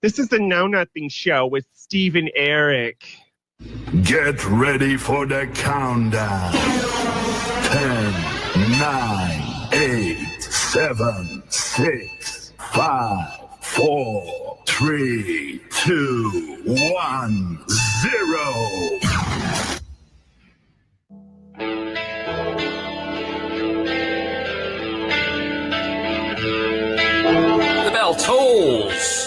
This is the Know Nothing Show with Steve and Eric. Get ready for the countdown. 10, 9, 8, 7, 6, 5, 4, 3, 2, 1, 0. The bell tolls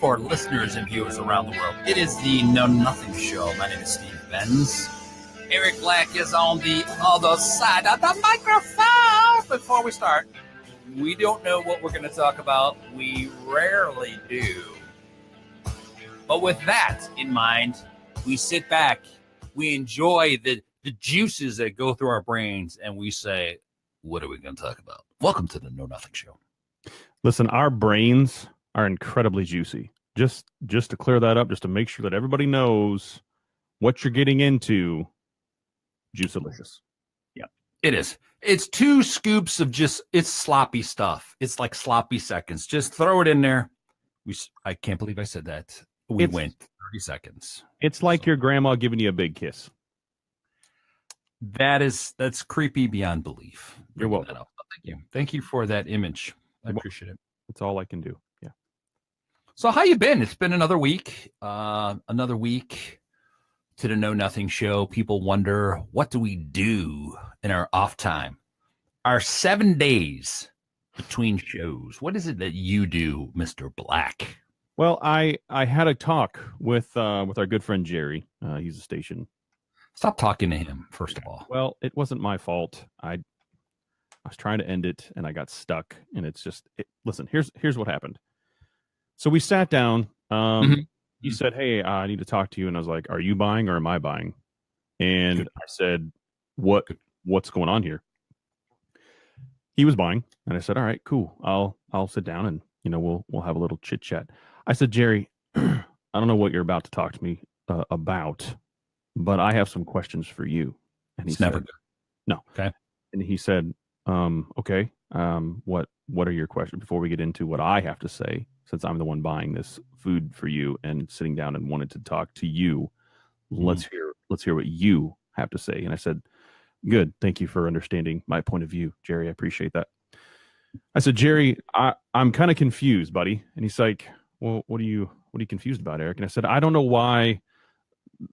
for listeners and viewers around the world. It is the Know Nothing Show. My name is Steve Benz. Eric Black is on the other side of the microphone. Before we start, we don't know what we're going to talk about. We rarely do. But with that in mind, we sit back, we enjoy the juices that go through our brains, and we say, what are we going to talk about? Welcome to the Know Nothing Show. Listen, our brains are incredibly juicy. Just to clear that up, just to make sure that everybody knows what you're getting into. Juicelicious. Yeah, it is. It's 2 scoops of it's sloppy stuff. It's like sloppy seconds. Just throw it in there. I can't believe I said that. We went 30 seconds. It's like your grandma giving you a big kiss. That's creepy beyond belief. You're welcome. Thank you. Thank you for that image. I appreciate it. That's all I can do. Yeah. So how you been? It's been another week. Another week to the Know Nothing Show. People wonder, what do we do in our off time? Our 7 days between shows. What is it that you do, Mr. Black? Well, I had a talk with our good friend Jerry. He's a station. Stop talking to him, first of all. Well, it wasn't my fault. I was trying to end it and I got stuck, and it's just listen, here's what happened. So we sat down. He said, "Hey, I need to talk to you." And I was like, "Are you buying or am I buying?" And I said, "What's going on here?" He was buying, and I said, "All right, cool. I'll sit down and we'll have a little chit chat." I said, "Jerry, I don't know what you're about to talk to me about, but I have some questions for you." And he said, "Never good." No. Okay. And he said, "Okay. What are your questions before we get into what I have to say? Since I'm the one buying this food for you and sitting down and wanted to talk to you, let's hear what you have to say." And I said, "Good. Thank you for understanding my point of view, Jerry. I appreciate that." I said, "Jerry, I'm kind of confused, buddy." And he's like, "Well, what are you confused about, Eric?" And I said, "I don't know why.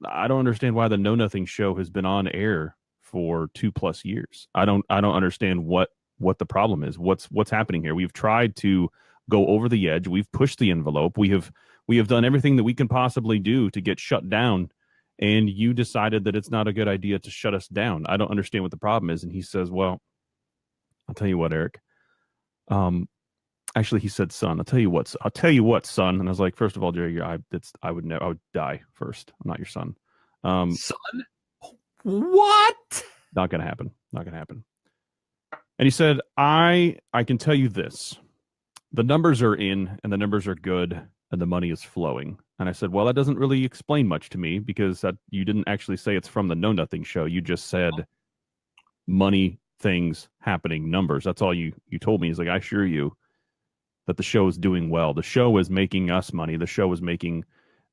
I don't understand why the Know Nothing Show has been on air for 2+ years. I don't understand what the problem is. What's happening here? We've tried to go over the edge. We've pushed the envelope. We have done everything that we can possibly do to get shut down. And you decided that it's not a good idea to shut us down. I don't understand what the problem is." And he says, "Well, I'll tell you what, Eric. Actually, he said, son, I'll tell you what, son." And I was like, "First of all, Jerry, I would die first. I'm not your son." Son? What? Not going to happen. Not going to happen. And he said, I can tell you this. The numbers are in, and the numbers are good, and the money is flowing. And I said, "Well, that doesn't really explain much to me, because you didn't actually say it's from the Know Nothing Show. You just said money, things happening, numbers. That's all you told me." He's like, "I assure you that the show is doing well. The show is making us money. The show is making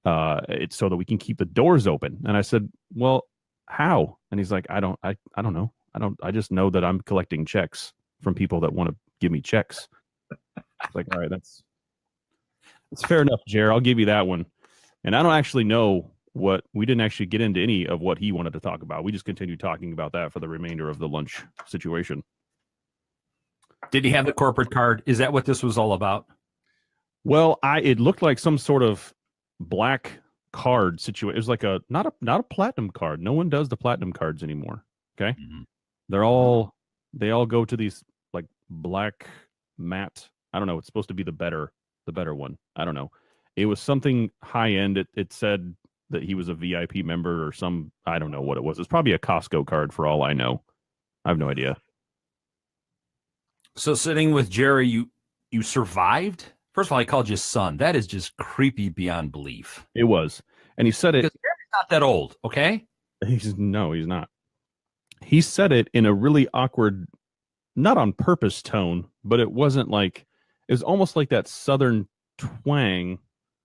it so that we can keep the doors open." And I said, "Well, how?" And he's like, I don't know. I just know that I'm collecting checks from people that want to give me checks." It's like, all right, that's fair enough, Jer. I'll give you that one. And I don't actually know we didn't actually get into any of what he wanted to talk about. We just continued talking about that for the remainder of the lunch situation. Did he have the corporate card? Is that what this was all about? Well, it looked like some sort of black card situation. It was like not a platinum card. No one does the platinum cards anymore. Okay. Mm-hmm. They all go to these like black matte. I don't know. It's supposed to be the better one. I don't know. It was something high end. It said that he was a VIP member or some, I don't know what it was. It's probably a Costco card for all I know. I have no idea. So sitting with Jerry, you survived? First of all, I called you son. That is just creepy beyond belief. It was. And he said it. Because Jerry's not that old, okay? He's not. He said it in a really awkward, not on purpose tone, but it wasn't like, it was almost like that Southern twang.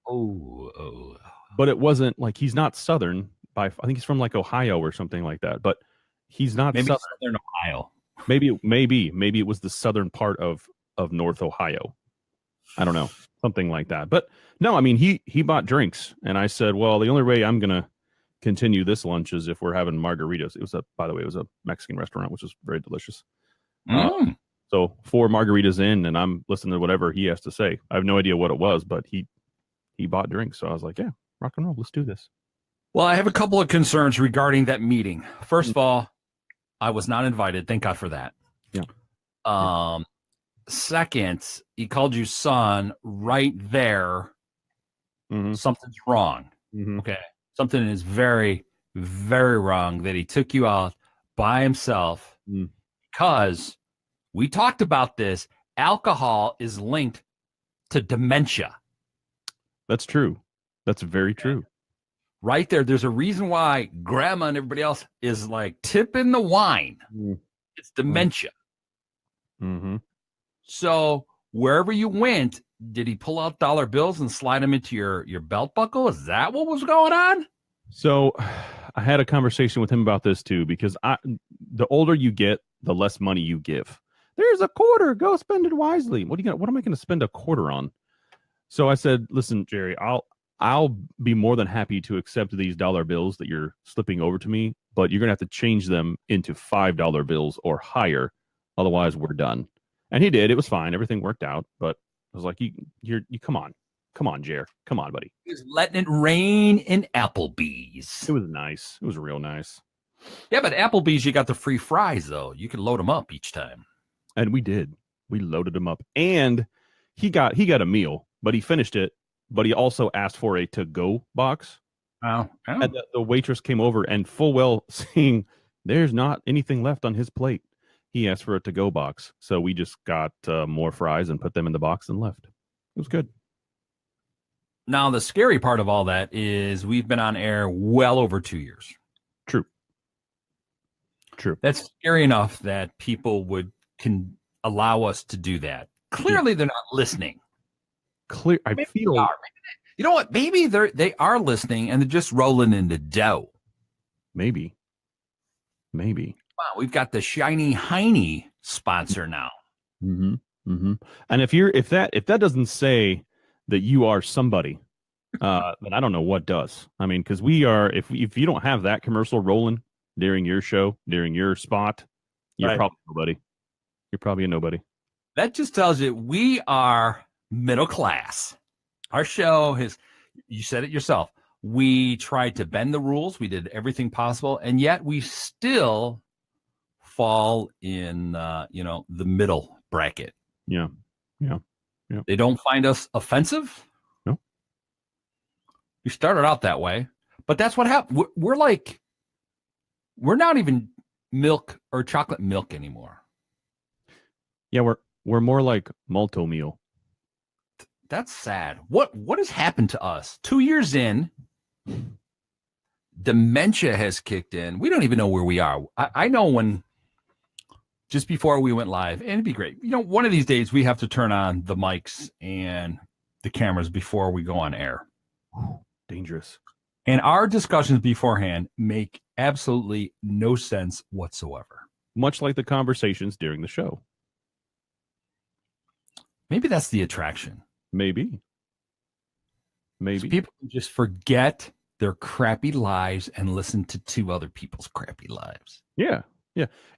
Oh. But it wasn't like he's not Southern. I think he's from like Ohio or something like that. But he's not Maybe Southern. Southern Ohio. Maybe it was the southern part of North Ohio. I don't know, something like that. But no, I mean he bought drinks, and I said, well, the only way I'm gonna continue this lunch is if we're having margaritas. By the way, it was a Mexican restaurant, which was very delicious. So 4 margaritas in, and I'm listening to whatever he has to say. I have no idea what it was, but he bought drinks, so I was like, yeah, rock and roll, let's do this. Well, I have a couple of concerns regarding that meeting. First of all, I was not invited. Thank God for that. Yeah. Second, he called you son right there. Something's wrong. Okay. Something is very, very wrong that he took you out by himself because we talked about this. Alcohol is linked to dementia. That's true. That's very true. Right there. There's a reason why grandma and everybody else is like tipping the wine. It's dementia. So wherever you went, did he pull out dollar bills and slide them into your belt buckle? Is that what was going on? So I had a conversation with him about this too, because the older you get, the less money you give. There's a quarter. Go spend it wisely. What am I going to spend a quarter on? So I said, listen, Jerry, I'll be more than happy to accept these dollar bills that you're slipping over to me, but you're going to have to change them into $5 bills or higher. Otherwise, we're done. And he did. It was fine. Everything worked out. But I was like, you come on, Jer. Come on, buddy. He was letting it rain in Applebee's. It was nice. It was real nice. Yeah, but Applebee's, you got the free fries, though. You can load them up each time. And we did. We loaded them up. And he got a meal, but he finished it. But he also asked for a to-go box. Oh. And the waitress came over and full well seeing there's not anything left on his plate. He asked for a to-go box. So we just got more fries and put them in the box and left. It was good. Now, the scary part of all that is we've been on air well over 2 years. True. That's scary enough that people can allow us to do that. Clearly, they're not listening. I feel. You know what? Maybe they are listening and they're just rolling in the dough. Maybe. Wow, we've got the Shiny Heiny sponsor now. And if that doesn't say that you are somebody, then I don't know what does. I mean, because we are. If you don't have that commercial rolling during your show, during your spot, you're probably nobody. You're probably a nobody. That just tells you we are middle class. Our show has, you said it yourself, we tried to bend the rules. We did everything possible. And yet we still fall in, the middle bracket. Yeah. They don't find us offensive. No. We started out that way, but that's what happened. We're not even milk or chocolate milk anymore. Yeah, we're more like malto meal. That's sad. What has happened to us? 2 years in, dementia has kicked in. We don't even know where we are. I know when, just before we went live, and it'd be great. One of these days we have to turn on the mics and the cameras before we go on air. Dangerous. And our discussions beforehand make absolutely no sense whatsoever. Much like the conversations during the show. Maybe that's the attraction. Maybe. So people just forget their crappy lives and listen to 2 other people's crappy lives. Yeah.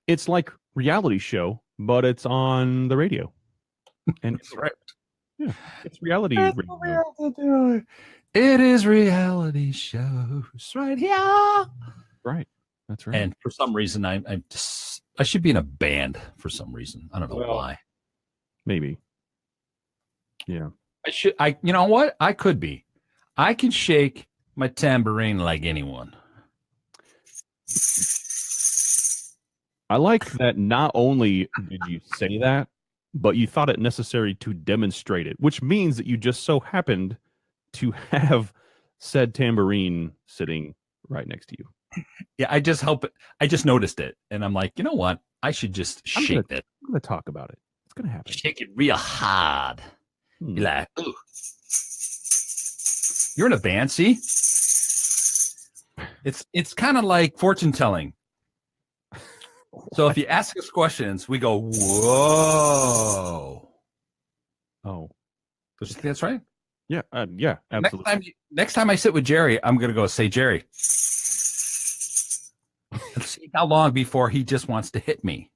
It's like reality show, but it's on the radio. And that's right. Yeah, it's reality. That's what we have to do. It is reality shows right here. Right. That's right. And for some reason, I should be in a band for some reason. I don't know why. Maybe. Yeah. You know what? I could be. I can shake my tambourine like anyone. I like that not only did you say that, but you thought it necessary to demonstrate it, which means that you just so happened to have said tambourine sitting right next to you. Yeah, I just noticed it. And I'm like, you know what? I should just shake that. I'm going to talk about it. It's going to happen. Shake it real hard. Be like, ooh. You're in a band, see? It's kind of like fortune telling. So if you ask us questions, we go, whoa. Oh, You think that's right? yeah, yeah, absolutely. Next time I sit with Jerry, I'm going to go say, Jerry, let's see how long before he just wants to hit me.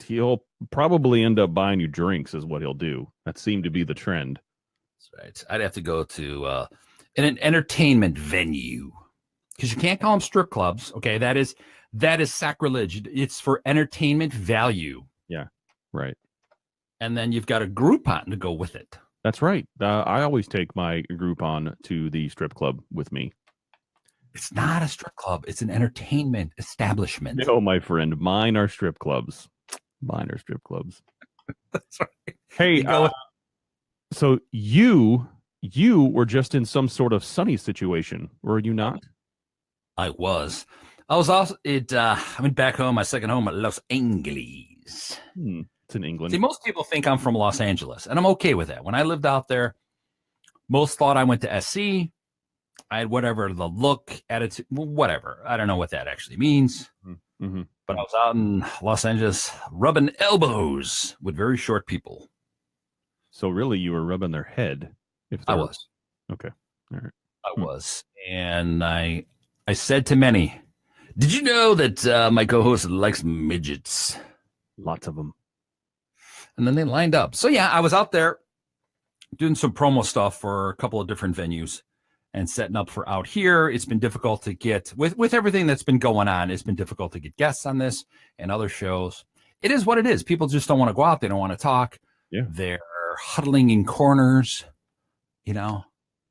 He'll probably end up buying you drinks, is what he'll do. That seemed to be the trend. That's right. I'd have to go to an entertainment venue because you can't call them strip clubs. Okay, that is sacrilege. It's for entertainment value. Yeah, right. And then you've got a Groupon to go with it. That's right. I always take my Groupon to the strip club with me. It's not a strip club. It's an entertainment establishment. No, my friend. Mine are strip clubs. That's right. Hey, so you were just in some sort of sunny situation, were you not? I was also I went back home, my second home at Los Angeles. It's in England. See, most people think I'm from Los Angeles, and I'm okay with that. When I lived out there, most thought I went to SC. I had whatever the look, attitude, whatever. I don't know what that actually means. Mm-hmm. But I was out in Los Angeles rubbing elbows with very short people. So really, you were rubbing their head. I was. Okay. All right. I was. And I said to many, did you know that my co-host likes midgets? Lots of them. And then they lined up. So yeah, I was out there doing some promo stuff for a couple of different venues and setting up for out here. It's been difficult to get, with everything that's been going on, it's been difficult to get guests on this and other shows. It is what it is. People just don't want to go out. They don't want to talk. Yeah. They're huddling in corners, you know.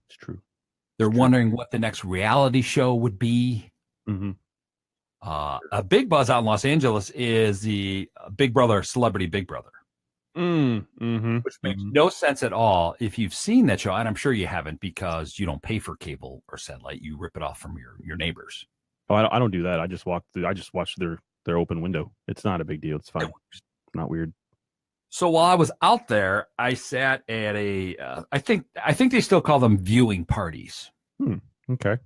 It's true. They're wondering what the next reality show would be. Mm-hmm. A big buzz out in Los Angeles is the Big Brother, Celebrity Big Brother. Mm-hmm. Which makes no sense at all if you've seen that show, and I'm sure you haven't because you don't pay for cable or satellite. You rip it off from your neighbors. Oh, I don't do that. I just walk through. I just watch their open window. It's not a big deal. It's fine. It's not weird. So while I was out there, I sat at a I think they still call them viewing parties. Okay.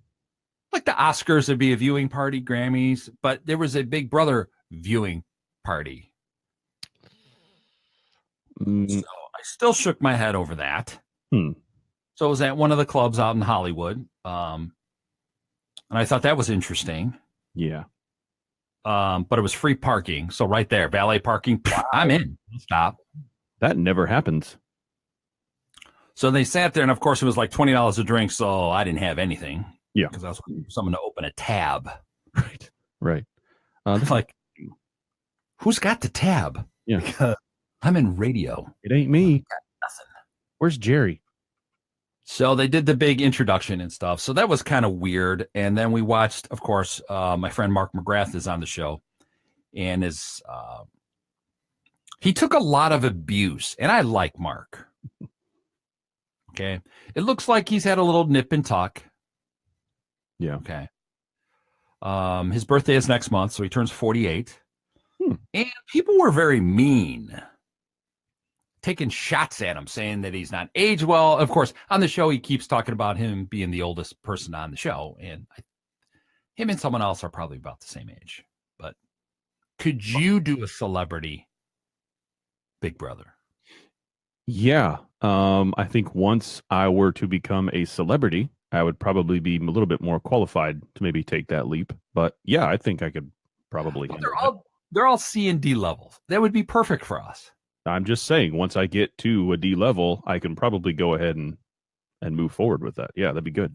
Like the Oscars would be a viewing party, Grammys, but there was a Big Brother viewing party. So I still shook my head over that. So it was at one of the clubs out in Hollywood. And I thought that was interesting. Yeah. But it was free parking. So right there, valet parking, I'm in. Stop. That never happens. So they sat there, and of course it was like $20 a drink. So I didn't have anything. Yeah. Because I was waiting for someone to open a tab. Right. Like, who's got the tab? Yeah. Because I'm in radio. It ain't me. Got nothing. Where's Jerry? So they did the big introduction and stuff. So that was kind of weird. And then we watched, of course, my friend Mark McGrath is on the show. And he took a lot of abuse. And I like Mark. Okay. It looks like he's had a little nip and tuck. Yeah. Okay. His birthday is next month, so he turns 48. And people were very mean, taking shots at him, saying that he's not aged well. Of course, on the show, he keeps talking about him being the oldest person on the show. And him and someone else are probably about the same age. But could you do a celebrity Big Brother? Yeah. I think once I were to become a celebrity, I would probably be a little bit more qualified to maybe take that leap. But yeah, I think I could probably. They're all C and D levels. That would be perfect for us. I'm just saying, once I get to a D level, I can probably go ahead and move forward with that. Yeah, that'd be good.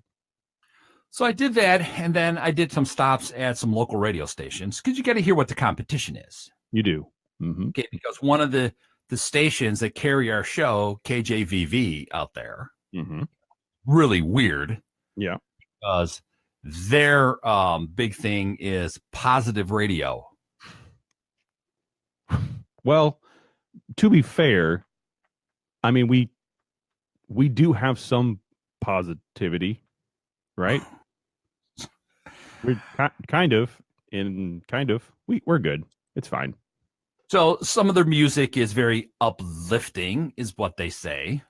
So I did that, and then I did some stops at some local radio stations because you got to hear what the competition is. You do. Mm-hmm. Okay, because one of the stations that carry our show, KJVV, out there, really weird. Yeah, because their big thing is positive radio. Well, to be fair, I mean, we do have some positivity, right? We're kind of we're good. It's fine. So some of their music is very uplifting, is what they say.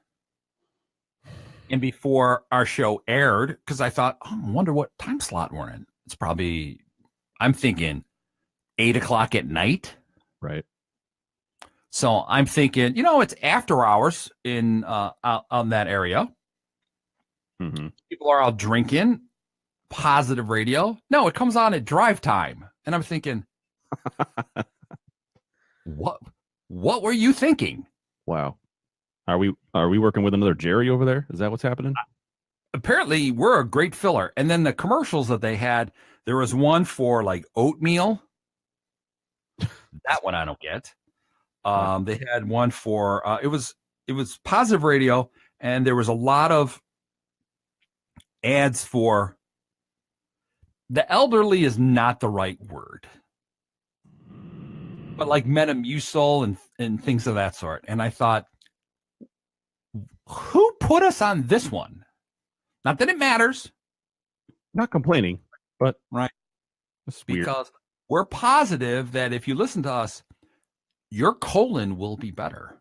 And before our show aired, because I thought, I wonder what time slot we're in. It's probably, I'm thinking 8 o'clock at night. Right. So I'm thinking, it's after hours in out on that area. Mm-hmm. People are out drinking. Positive radio. No, it comes on at drive time. And I'm thinking, what were you thinking? Wow. Are we working with another Jerry over there? Is that what's happening? Apparently, we're a great filler. And then the commercials that they had, there was one for like oatmeal. That one I don't get. They had one for it was positive radio, and there was a lot of ads for the elderly is not the right word, but like Metamucil and things of that sort. And I thought, who put us on this one? Not that it matters. Not complaining, but right. That's weird. Because we're positive that if you listen to us, your colon will be better.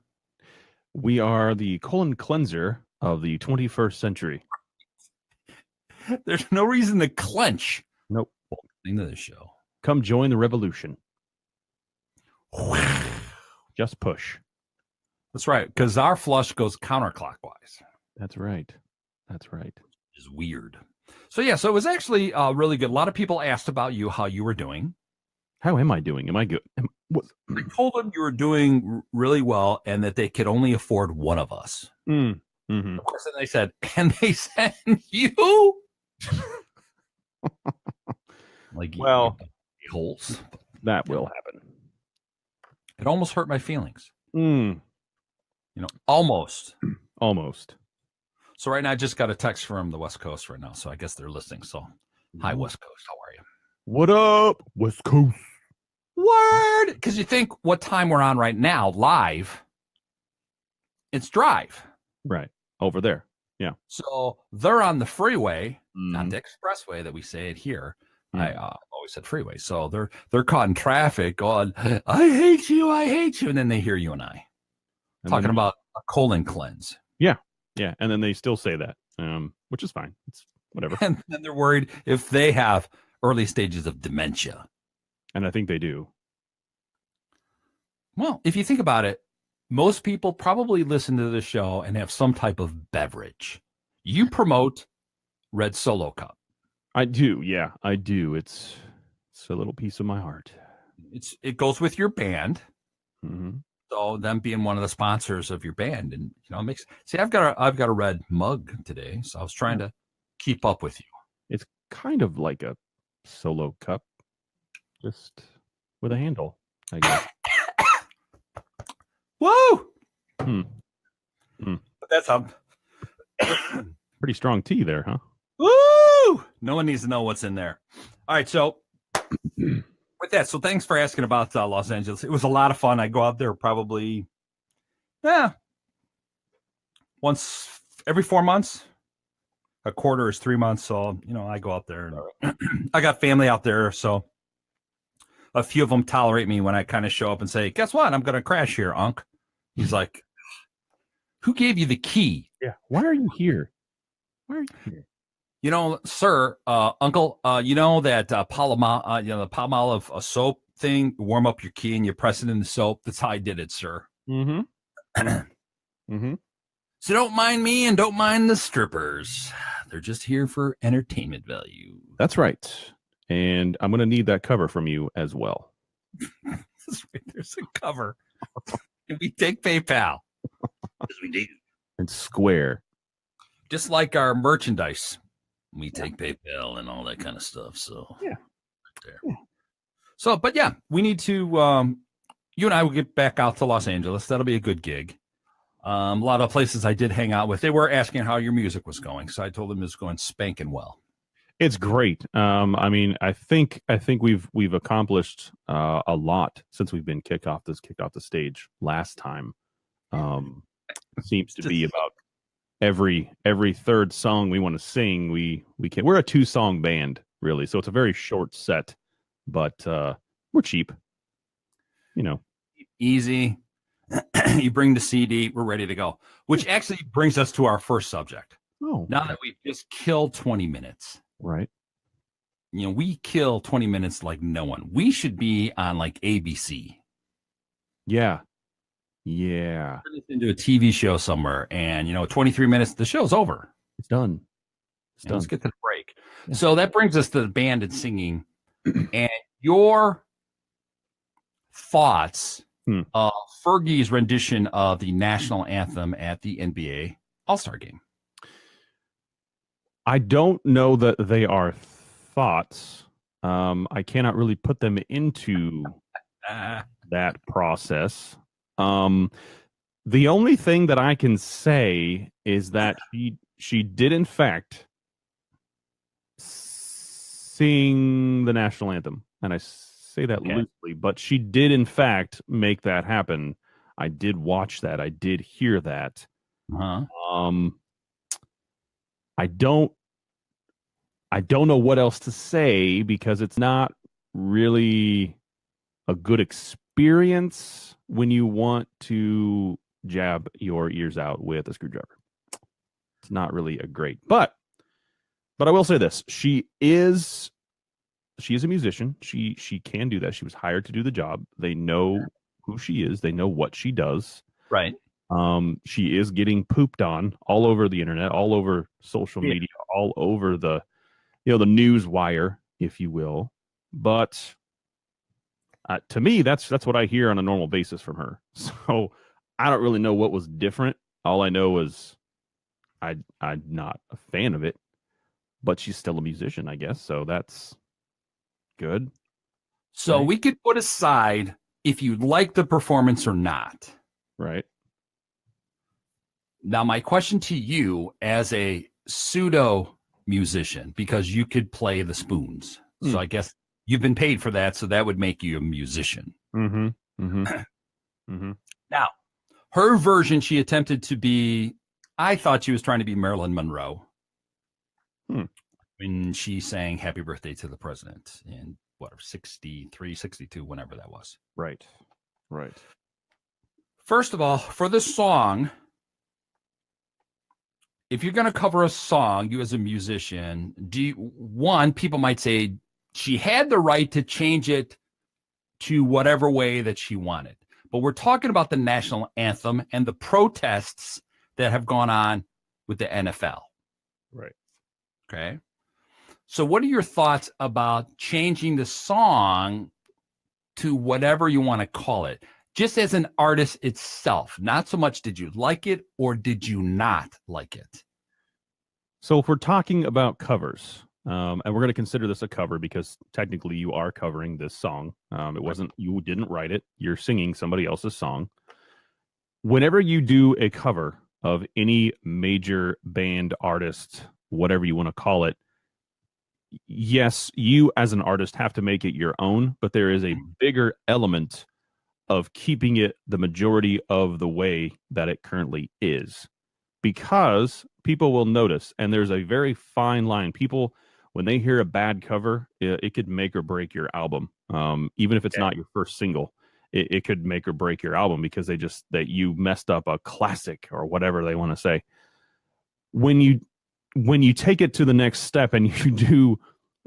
We are the colon cleanser of the 21st century. There's no reason to clench. Nope. Into the show. Come join the revolution. Just push. That's right, because our flush goes counterclockwise. That's right. That's right. Which is weird. So yeah, so it was actually really good. A lot of people asked about you, how you were doing. How am I doing? Am I good? I told them you were doing really well and that they could only afford one of us. Mm-hmm. Of course, and they said you. Like, well, holes. That will happen. It almost hurt my feelings. Almost. So right now I just got a text from the West Coast right now. So I guess they're listening. So hi, West Coast. How are you? What up, West Coast? Word. Because you think what time we're on right now, live, it's drive. Right. Over there. Yeah. So they're on the freeway, not the expressway that we say it here. I always said freeway. So they're caught in traffic going, I hate you. And then they hear you and I talking about a colon cleanse. Yeah. Yeah. And then they still say that, which is fine. It's whatever. And then they're worried if they have early stages of dementia. And I think they do. Well, if you think about it, most people probably listen to the show and have some type of beverage. You promote Red Solo Cup. I do. Yeah, I do. It's a little piece of my heart. It goes with your band. Mm-hmm. So them being one of the sponsors of your band, and it makes. See, I've got a red mug today, so I was trying to keep up with you. It's kind of like a solo cup, just with a handle, I guess. Woo! But that's pretty strong tea there, huh? Woo! No one needs to know what's in there. All right, so with that, so thanks for asking about Los Angeles. It was a lot of fun. I go out there probably, once every 4 months. A quarter is 3 months, so I go out there. And I got family out there, so a few of them tolerate me when I kind of show up and say, "Guess what? I'm going to crash here, Unc." He's like, "Who gave you the key?" Yeah. Why are you here? Sir, Uncle, you know that the Palmolive soap thing, warm up your key and you press it in the soap. That's how I did it, sir. Mm-hmm. Mm-hmm. So don't mind me and don't mind the strippers. They're just here for entertainment value. That's right. And I'm going to need that cover from you as well. There's a cover. And we take PayPal. Because we need it. And Square. Just like our merchandise. We take PayPal and all that kind of stuff. So yeah. There. Yeah. So, but yeah, we need to you and I will get back out to Los Angeles. That'll be a good gig. A lot of places I did hang out with, they were asking how your music was going. So I told them it was going spanking well. It's great. I mean, I think we've accomplished a lot since we've been kicked off the stage last time. Seems to be about every third song we want to sing. We're a 2-song band, really. So it's a very short set, but we're cheap. Easy. You bring the CD, we're ready to go. Which actually brings us to our first subject. Oh, Now that we've just killed 20 minutes, right. we kill 20 minutes like no one. We should be on like ABC. Yeah. Yeah. Turn this into a TV show somewhere, and 23 minutes, the show's over. It's done. It's And done. let's get to the break. Yeah. So that brings us to the band and singing, and your thoughts of Fergie's rendition of the national anthem at the NBA All-Star Game. I don't know that they are thoughts. I cannot really put them into that process. The only thing that I can say is that she did in fact sing the national anthem, and I say that loosely, but she did in fact make that happen. I did watch that. I did hear that. I don't know what else to say because it's not really a good experience when you want to jab your ears out with a screwdriver. It's not really a great, but I will say this: she is a musician. She can do that. She was hired to do the job. They know who she is. They know what she does. Right. She is getting pooped on all over the internet, all over social media, all over the the news wire, if you will. But to me, that's what I hear on a normal basis from her. So I don't really know what was different. All I know is I'm not a fan of it, but she's still a musician, I guess. So that's good. So right? We could put aside if you like the performance or not. Right. Now, my question to you as a pseudo musician, because you could play the spoons. So I guess you've been paid for that. So that would make you a musician. Now, her version, she attempted to be, I thought she was trying to be Marilyn Monroe when she sang Happy Birthday to the President in 63, 62, whenever that was. Right. Right. First of all, for this song, if you're going to cover a song, you as a musician, people might say she had the right to change it to whatever way that she wanted. But we're talking about the national anthem and the protests that have gone on with the NFL. Right. Okay. So what are your thoughts about changing the song to whatever you want to call it? Just as an artist itself, not so much did you like it or did you not like it? So if we're talking about covers, and we're going to consider this a cover because technically you are covering this song. It wasn't, you didn't write it. You're singing somebody else's song. Whenever you do a cover of any major band, artist, whatever you want to call it, yes, you as an artist have to make it your own, but there is a bigger element of keeping it the majority of the way that it currently is, because people will notice, and there's a very fine line. People, when they hear a bad cover, it could make or break your album. Even if it's not your first single, it could make or break your album because that you messed up a classic or whatever they want to say. When you take it to the next step and you do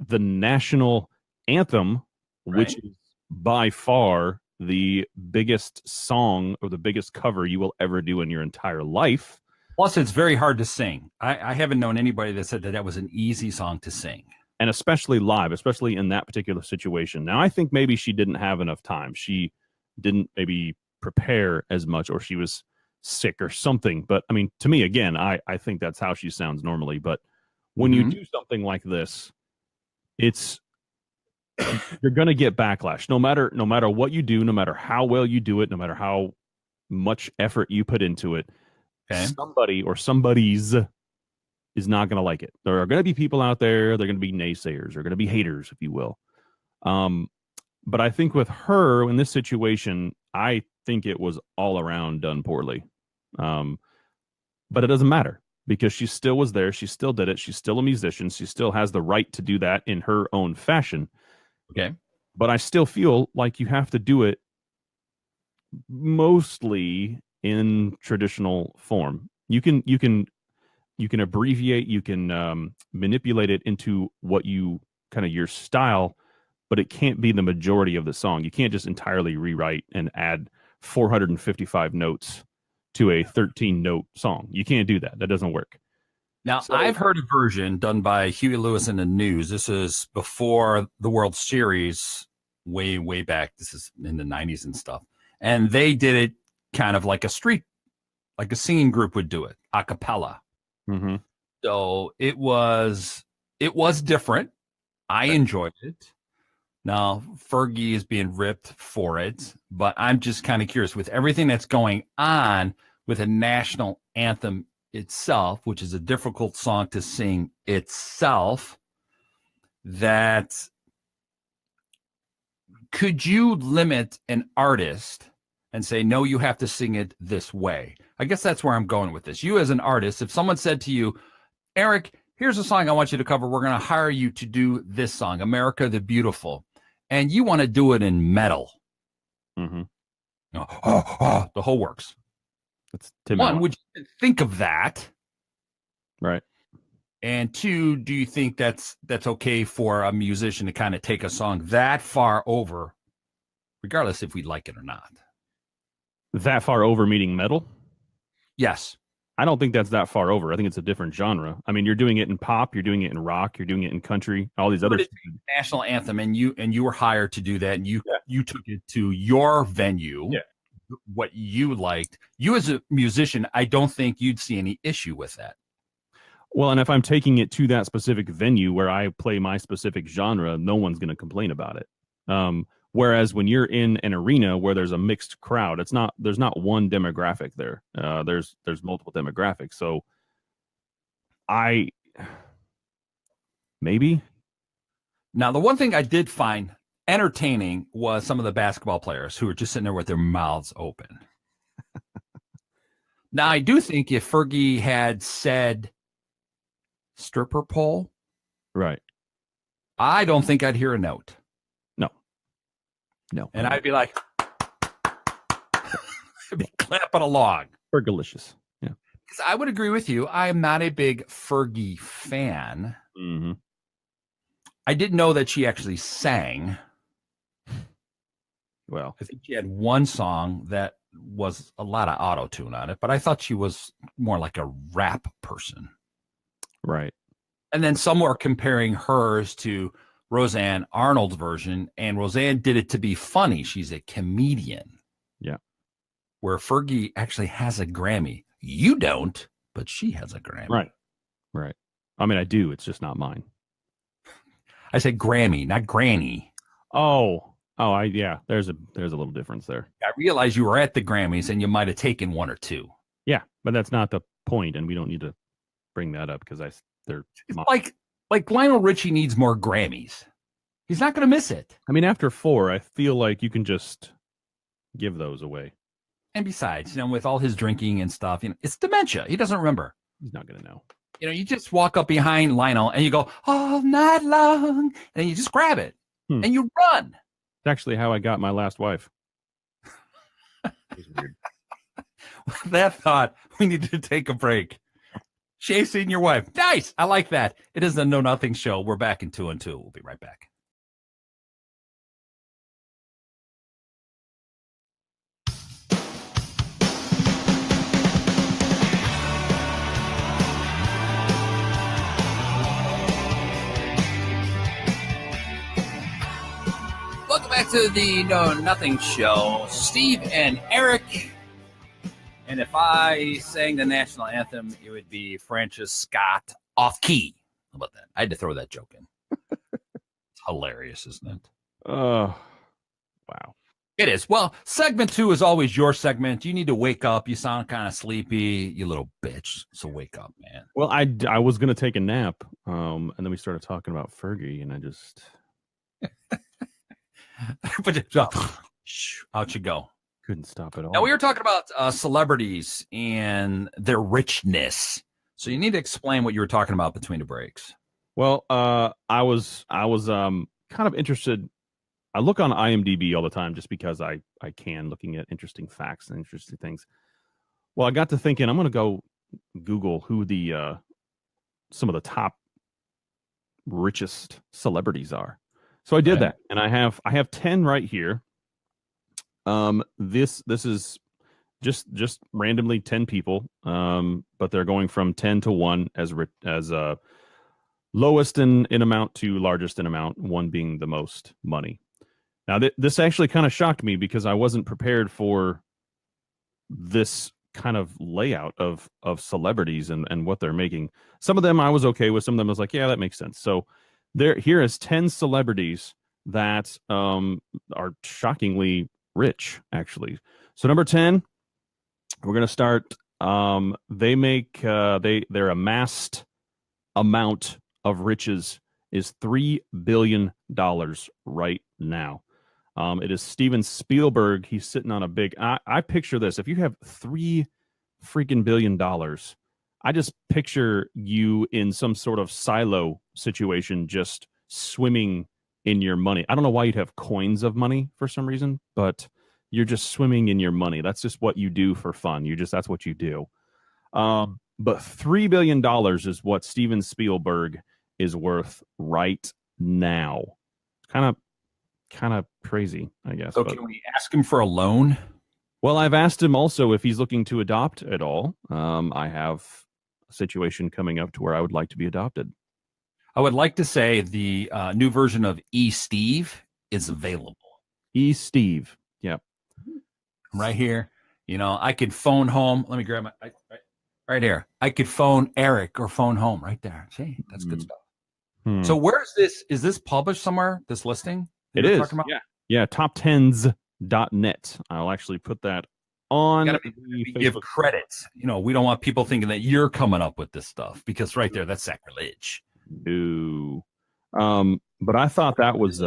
the national anthem, which is by far the biggest song or the biggest cover you will ever do in your entire life. Plus, it's very hard to sing. I haven't known anybody that said that was an easy song to sing. And especially live, especially in that particular situation. Now, I think maybe she didn't have enough time. She didn't maybe prepare as much, or she was sick or something. But I mean, to me, again, I think that's how she sounds normally. But when you do something like this, you're going to get backlash no matter what you do, no matter how well you do it, no matter how much effort you put into it. Somebody or somebody's is not going to like it. There are going to be people out there. They're going to be naysayers. They're going to be haters, if you will. But I think with her in this situation, I think it was all around done poorly. But it doesn't matter because she still was there. She still did it. She's still a musician. She still has the right to do that in her own fashion. Okay. But I still feel like you have to do it mostly in traditional form. You can abbreviate, you can manipulate it into what you kind of your style, but it can't be the majority of the song. You can't just entirely rewrite and add 455 notes to a 13-note song. You can't do that. That doesn't work. Now, I've heard a version done by Huey Lewis and the News. This is before the World Series, way, way back. This is in the 90s and stuff. And they did it kind of like a singing group would do it, a cappella. Mm-hmm. So it was different. I enjoyed it. Now, Fergie is being ripped for it, but I'm just kind of curious with everything that's going on with a national anthem itself, which is a difficult song to sing itself, that could you limit an artist and say, no, you have to sing it this way? I guess that's where I'm going with this. You as an artist, if someone said to you, Eric, here's a song I want you to cover. We're going to hire you to do this song, America the Beautiful. And you want to do it in metal. Mm-hmm. The whole works. That's Tim One, Allen. would you think of that? Right. And two, do you think that's okay for a musician to kind of take a song that far over, regardless if we like it or not? That far over meaning metal? Yes. I don't think that's that far over. I think it's a different genre. I mean, you're doing it in pop, you're doing it in rock, you're doing it in country, all these other national anthem, and you were hired to do that, and you took it to your venue. Yeah. What you liked. You as a musician, I don't think you'd see any issue with that. Well, and if I'm taking it to that specific venue where I play my specific genre, no one's going to complain about it. Whereas when you're in an arena where there's a mixed crowd, there's not one demographic there. There's multiple demographics. So maybe. Now, the one thing I did find entertaining was some of the basketball players who were just sitting there with their mouths open. Now, I do think if Fergie had said stripper pole, right, I don't think I'd hear a note. No. And I'd be like, I'd be clapping along. Fergalicious. Yeah. Because I would agree with you. I am not a big Fergie fan. Mm-hmm. I didn't know that she actually sang. Well, I think she had one song that was a lot of auto-tune on it, but I thought she was more like a rap person. Right. And then some were comparing hers to Roseanne Arnold's version, and Roseanne did it to be funny. She's a comedian. Yeah. Where Fergie actually has a Grammy. You don't, but she has a Grammy. Right. I mean, I do. It's just not mine. I said Grammy, not Granny. There's a little difference there. I realize you were at the Grammys and you might have taken one or two. Yeah, but that's not the point, and we don't need to bring that up because they're like Lionel Richie needs more Grammys. He's not going to miss it. I mean, after 4, I feel like you can just give those away. And besides, with all his drinking and stuff, it's dementia. He doesn't remember. He's not going to know. You just walk up behind Lionel and you go, all night long, and you just grab it and you run. It's actually how I got my last wife. It was weird. That thought, we need to take a break. Chasing your wife. Nice. I like that. It is a Know Nothing show. We're back in 2 and 2. We'll be right back. Welcome back to the Know Nothing show. Steve and Eric. And if I sang the national anthem, it would be Francis Scott off key. How about that? I had to throw that joke in. It's hilarious, isn't it? Wow. It is. Well, segment 2 is always your segment. You need to wake up. You sound kind of sleepy, you little bitch. So wake up, man. Well, I was going to take a nap, and then we started talking about Fergie, and I just... Out you go. Couldn't stop at all. Now, we were talking about celebrities and their richness. So you need to explain what you were talking about between the breaks. Well, I was kind of interested. I look on IMDb all the time just because I can, looking at interesting facts and interesting things. Well, I got to thinking I'm going to go Google who the some of the top richest celebrities are. So I did that, and I have 10 right here. This is just randomly 10 people, but they're going from 10 to 1 as lowest in amount to largest in amount, 1 being the most money. Now, this actually kind of shocked me because I wasn't prepared for this kind of layout of celebrities and what they're making. Some of them I was okay with. Some of them I was like, yeah, that makes sense. So here is 10 celebrities that are shockingly rich, actually. So number 10, we're gonna start. They make their amassed amount of riches is $3 billion right now. It is Steven Spielberg. He's sitting on a big. I picture this. If you have $3 freaking billion, I just picture you in some sort of silo situation, just swimming in your money. I don't know why you'd have coins of money for some reason, but you're just swimming in your money. That's just what you do for fun. That's what you do. But $3 billion is what Steven Spielberg is worth right now. Kind of crazy, I guess. So can we ask him for a loan? Well, I've asked him also if he's looking to adopt at all. I have a situation coming up to where I would like to be adopted. I would like to say the new version of Steve is available. Steve, yep. Right here. I could phone home. Let me grab my right here. I could phone Eric or phone home right there. See, that's good stuff. So where's this? Is this published somewhere, this listing? It is. Yeah, top10s.net. I'll actually put that on. Give credits. We don't want people thinking that you're coming up with this stuff, because right there, that's sacrilege. No. But I thought that was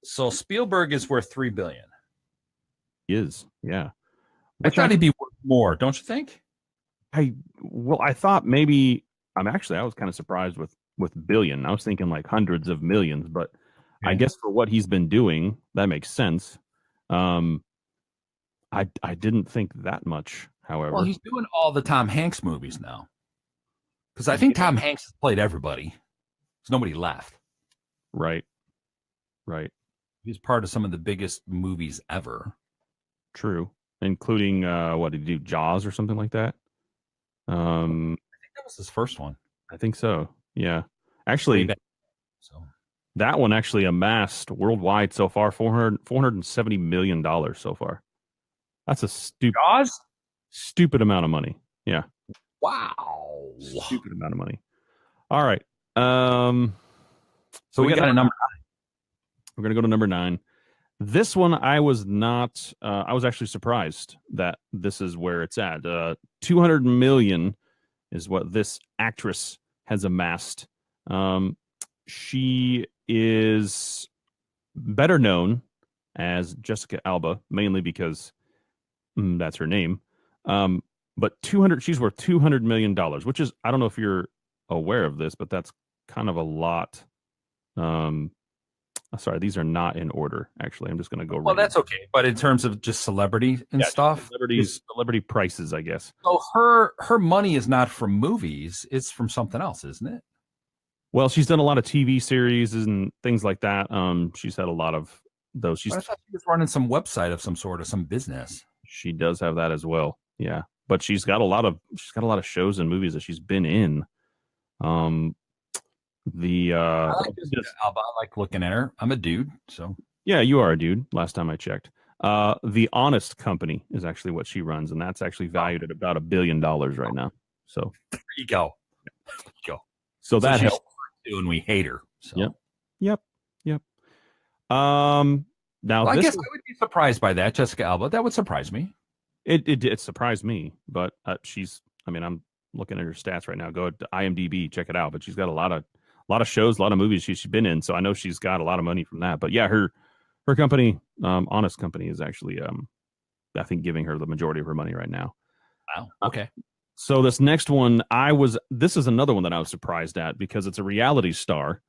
so Spielberg is worth $3 billion. Is, yeah. I thought he'd be worth more, don't you think? I thought maybe I was kind of surprised with billion. I was thinking like hundreds of millions, but I guess for what he's been doing, that makes sense. I didn't think that much, however. Well, he's doing all the Tom Hanks movies now. Because I think Tom Hanks has played everybody. There's nobody left. Right. He's part of some of the biggest movies ever. True. Including, what did he do? Jaws or something like that? I think that was his first one. I think so. Yeah. Actually, that one actually amassed worldwide so far $470 million so far. That's a stupid amount of money. Yeah. Wow. Stupid amount of money. All right. So we got a number 9. We're going to go to number 9. This one, I was not. I was actually surprised that this is where it's at. 200 million is what this actress has amassed. She is better known as Jessica Alba, mainly because that's her name. But she's worth $200 million, which is, I don't know if you're aware of this, but that's kind of a lot. Sorry, these are not in order, actually. I'm just going to go. Well, that's okay. But in terms of just celebrity and stuff, celebrity prices, I guess. So her money is not from movies; it's from something else, isn't it? Well, she's done a lot of TV series and things like that. She's had a lot of those. I thought she was running some website of some sort of some business. She does have that as well. Yeah, but she's got a lot of shows and movies that she's been in. I like looking at her. I'm a dude, so yeah, you are a dude. Last time I checked, The Honest Company is actually what she runs, and that's actually valued at about $1 billion right now. So there you go. So that helps. And we hate her. So. Yep. Now, I guess I would be surprised by that, Jessica Alba. That would surprise me. It surprised me, but I'm looking at her stats right now. Go to IMDb, check it out. But she's got a lot of shows, a lot of movies she's been in. So I know she's got a lot of money from that. But yeah, her company, Honest Company, is actually I think giving her the majority of her money right now. Wow. Okay. So this next one, this is another one that I was surprised at because it's a reality star.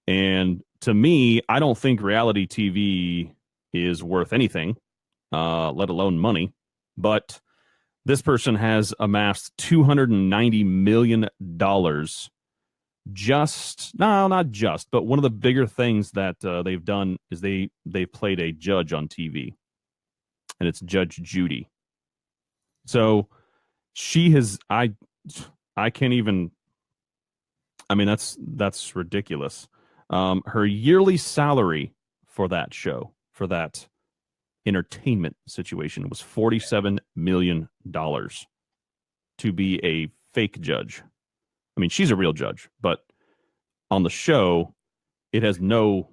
And to me, I don't think reality TV is worth anything, let alone money. But This person has amassed $290 million. Not just, but one of the bigger things that they've done is they played a judge on TV, and it's Judge Judy. So she has, I can't even, I mean, that's ridiculous. Her yearly salary for that show, for that entertainment situation, was $47 million to be a fake judge. I mean, she's a real judge, but on the show, it has no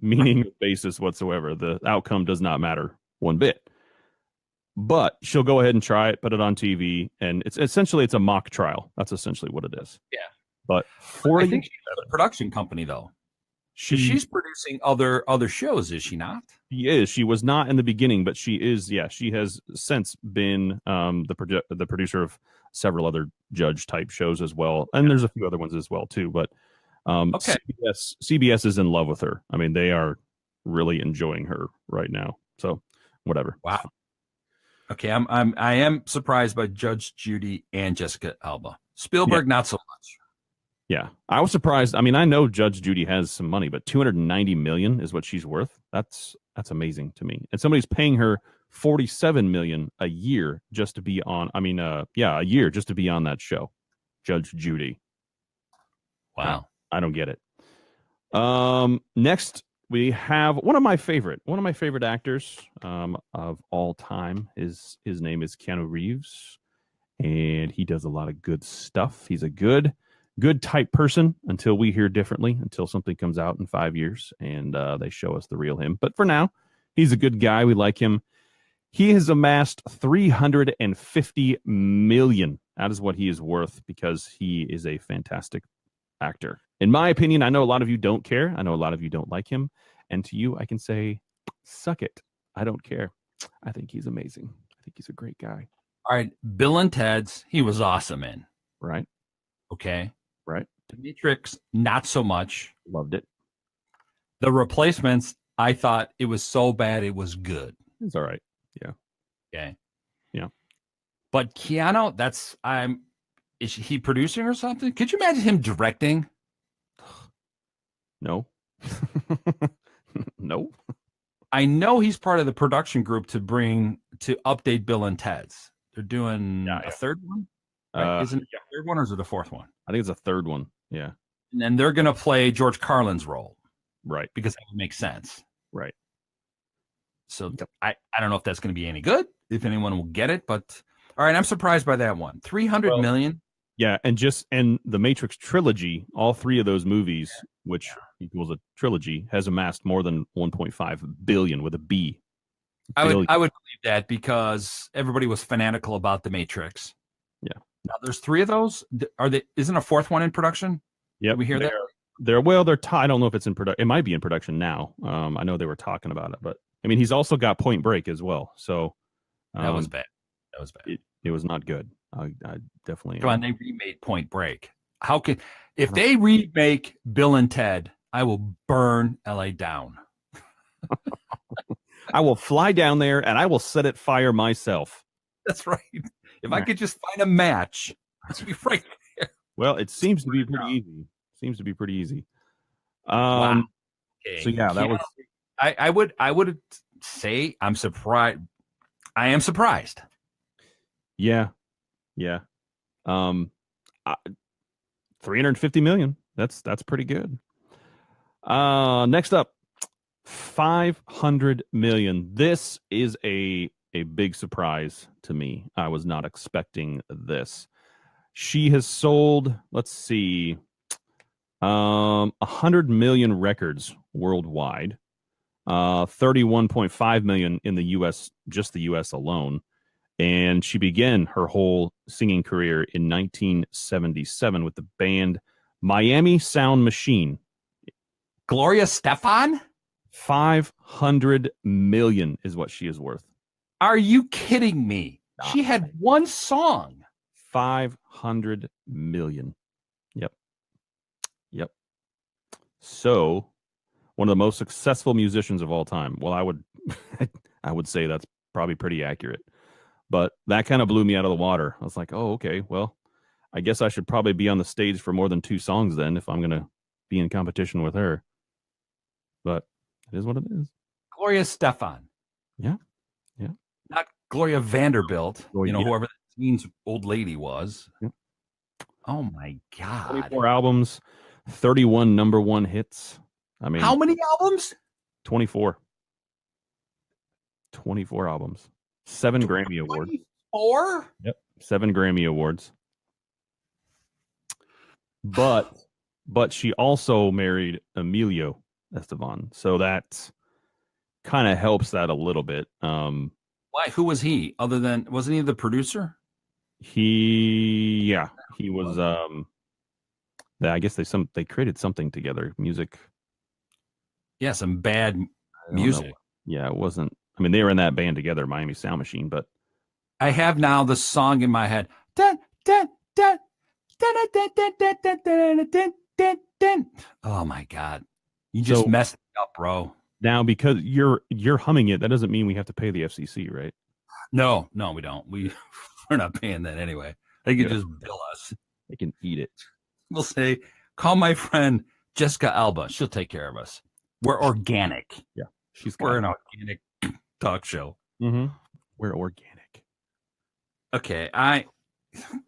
meaning or basis whatsoever. The outcome does not matter one bit. But she'll go ahead and try it, put it on TV, and it's a mock trial. That's essentially what it is. Yeah. But I think she has a production company, though. She's producing other shows, is she not? She is. She was not in the beginning, but she is. Yeah, she has since been the producer of several other judge type shows as well, and there's a few other ones as well too. But okay. CBS is in love with her. I mean, they are really enjoying her right now. So whatever. Wow. Okay, I am surprised by Judge Judy and Jessica Alba. Spielberg, not so much. Yeah, I was surprised. I mean, I know Judge Judy has some money, but $290 million is what she's worth. That's amazing to me. And somebody's paying her $47 million a year just to be on. I mean, a year just to be on that show, Judge Judy. Wow, I don't get it. Next, we have one of my favorite actors of all time. His name is Keanu Reeves, and he does a lot of good stuff. He's a good type person until we hear differently, until something comes out in 5 years and they show us the real him. But for now, he's a good guy. We like him. He has amassed $350 million. That is what he is worth because he is a fantastic actor. In my opinion, I know a lot of you don't care. I know a lot of you don't like him. And to you, I can say, suck it. I don't care. I think he's amazing. I think he's a great guy. All right. Bill and Ted's, he was awesome in. Right. Okay. Right. The Matrix, not so much. Loved it. The Replacements, I thought it was so bad it was good. It's all right. Yeah. Okay. Yeah. But Keanu, is he producing or something? Could you imagine him directing? No. No. I know he's part of the production group to update Bill and Ted's. They're doing a third one. Right? Isn't it a third one or is it a fourth one? I think it's a third one. Yeah. And then they're going to play George Carlin's role. Right. Because that would make sense. Right. So I don't know if that's going to be any good, if anyone will get it, but all right, I'm surprised by that one. $300 million. Yeah, and the Matrix trilogy, all three of those movies, which equals a trilogy, has amassed more than 1.5 billion with a B. I would believe that because everybody was fanatical about the Matrix. Yeah. Now there's three of those. Isn't a fourth one in production? Yeah, we hear that. They're I don't know if it's in production. It might be in production now. I know they were talking about it, but I mean, he's also got Point Break as well. So that was bad. It was not good. I definitely. Come on, they remade Point Break. If they remake Bill and Ted, I will burn LA down. I will fly down there and I will set it fire myself. That's right. If I could just find a match, I'd be right there. Well, it seems to be pretty easy. Wow. Okay. So yeah, that was. I would say I'm surprised. I am surprised. Yeah. Yeah. 350 million. That's pretty good. Next up, 500 million. This is a big surprise to me. I was not expecting this. She has sold, let's see, 100 million records worldwide. 31.5 million in the US, just the US alone. And she began her whole singing career in 1977 with the band Miami Sound Machine. Gloria Stefan? 500 million is what she is worth. Are you kidding me? She had one song. 500 million. Yep. So, one of the most successful musicians of all time. Well, I would say that's probably pretty accurate. But that kind of blew me out of the water. I was like, oh, okay, well, I guess I should probably be on the stage for more than 2 songs then if I'm going to be in competition with her. But it is what it is. Gloria Stefan. Yeah. Not Gloria Vanderbilt, Gloria, whoever that means old lady was. Yeah. Oh, my God. 24 albums, 31 number 1 hits. I mean, how many albums? 24. 24 albums. 7 Grammy Awards. 4? Yep. 7 Grammy Awards. But she also married Emilio Esteván. So that kind of helps that a little bit. Why? Who was he? Other than, wasn't he the producer? He was. I guess they created something together. Music. Yeah, some bad music. Yeah, it wasn't. I mean, they were in that band together, Miami Sound Machine. But I have now the song in my head. Dun, dun, dun, dun, dun, dun, dun, dun, dun, dun, dun, dun, dun. Oh my God! You just messed it up, bro. Now, because you're humming it, that doesn't mean we have to pay the FCC, right? No, we don't. We're not paying that anyway. They can just bill us. They can eat it. We'll say, call my friend Jessica Alba. She'll take care of us. We're organic. Yeah, we're an organic talk show. Mm-hmm. We're organic. Okay,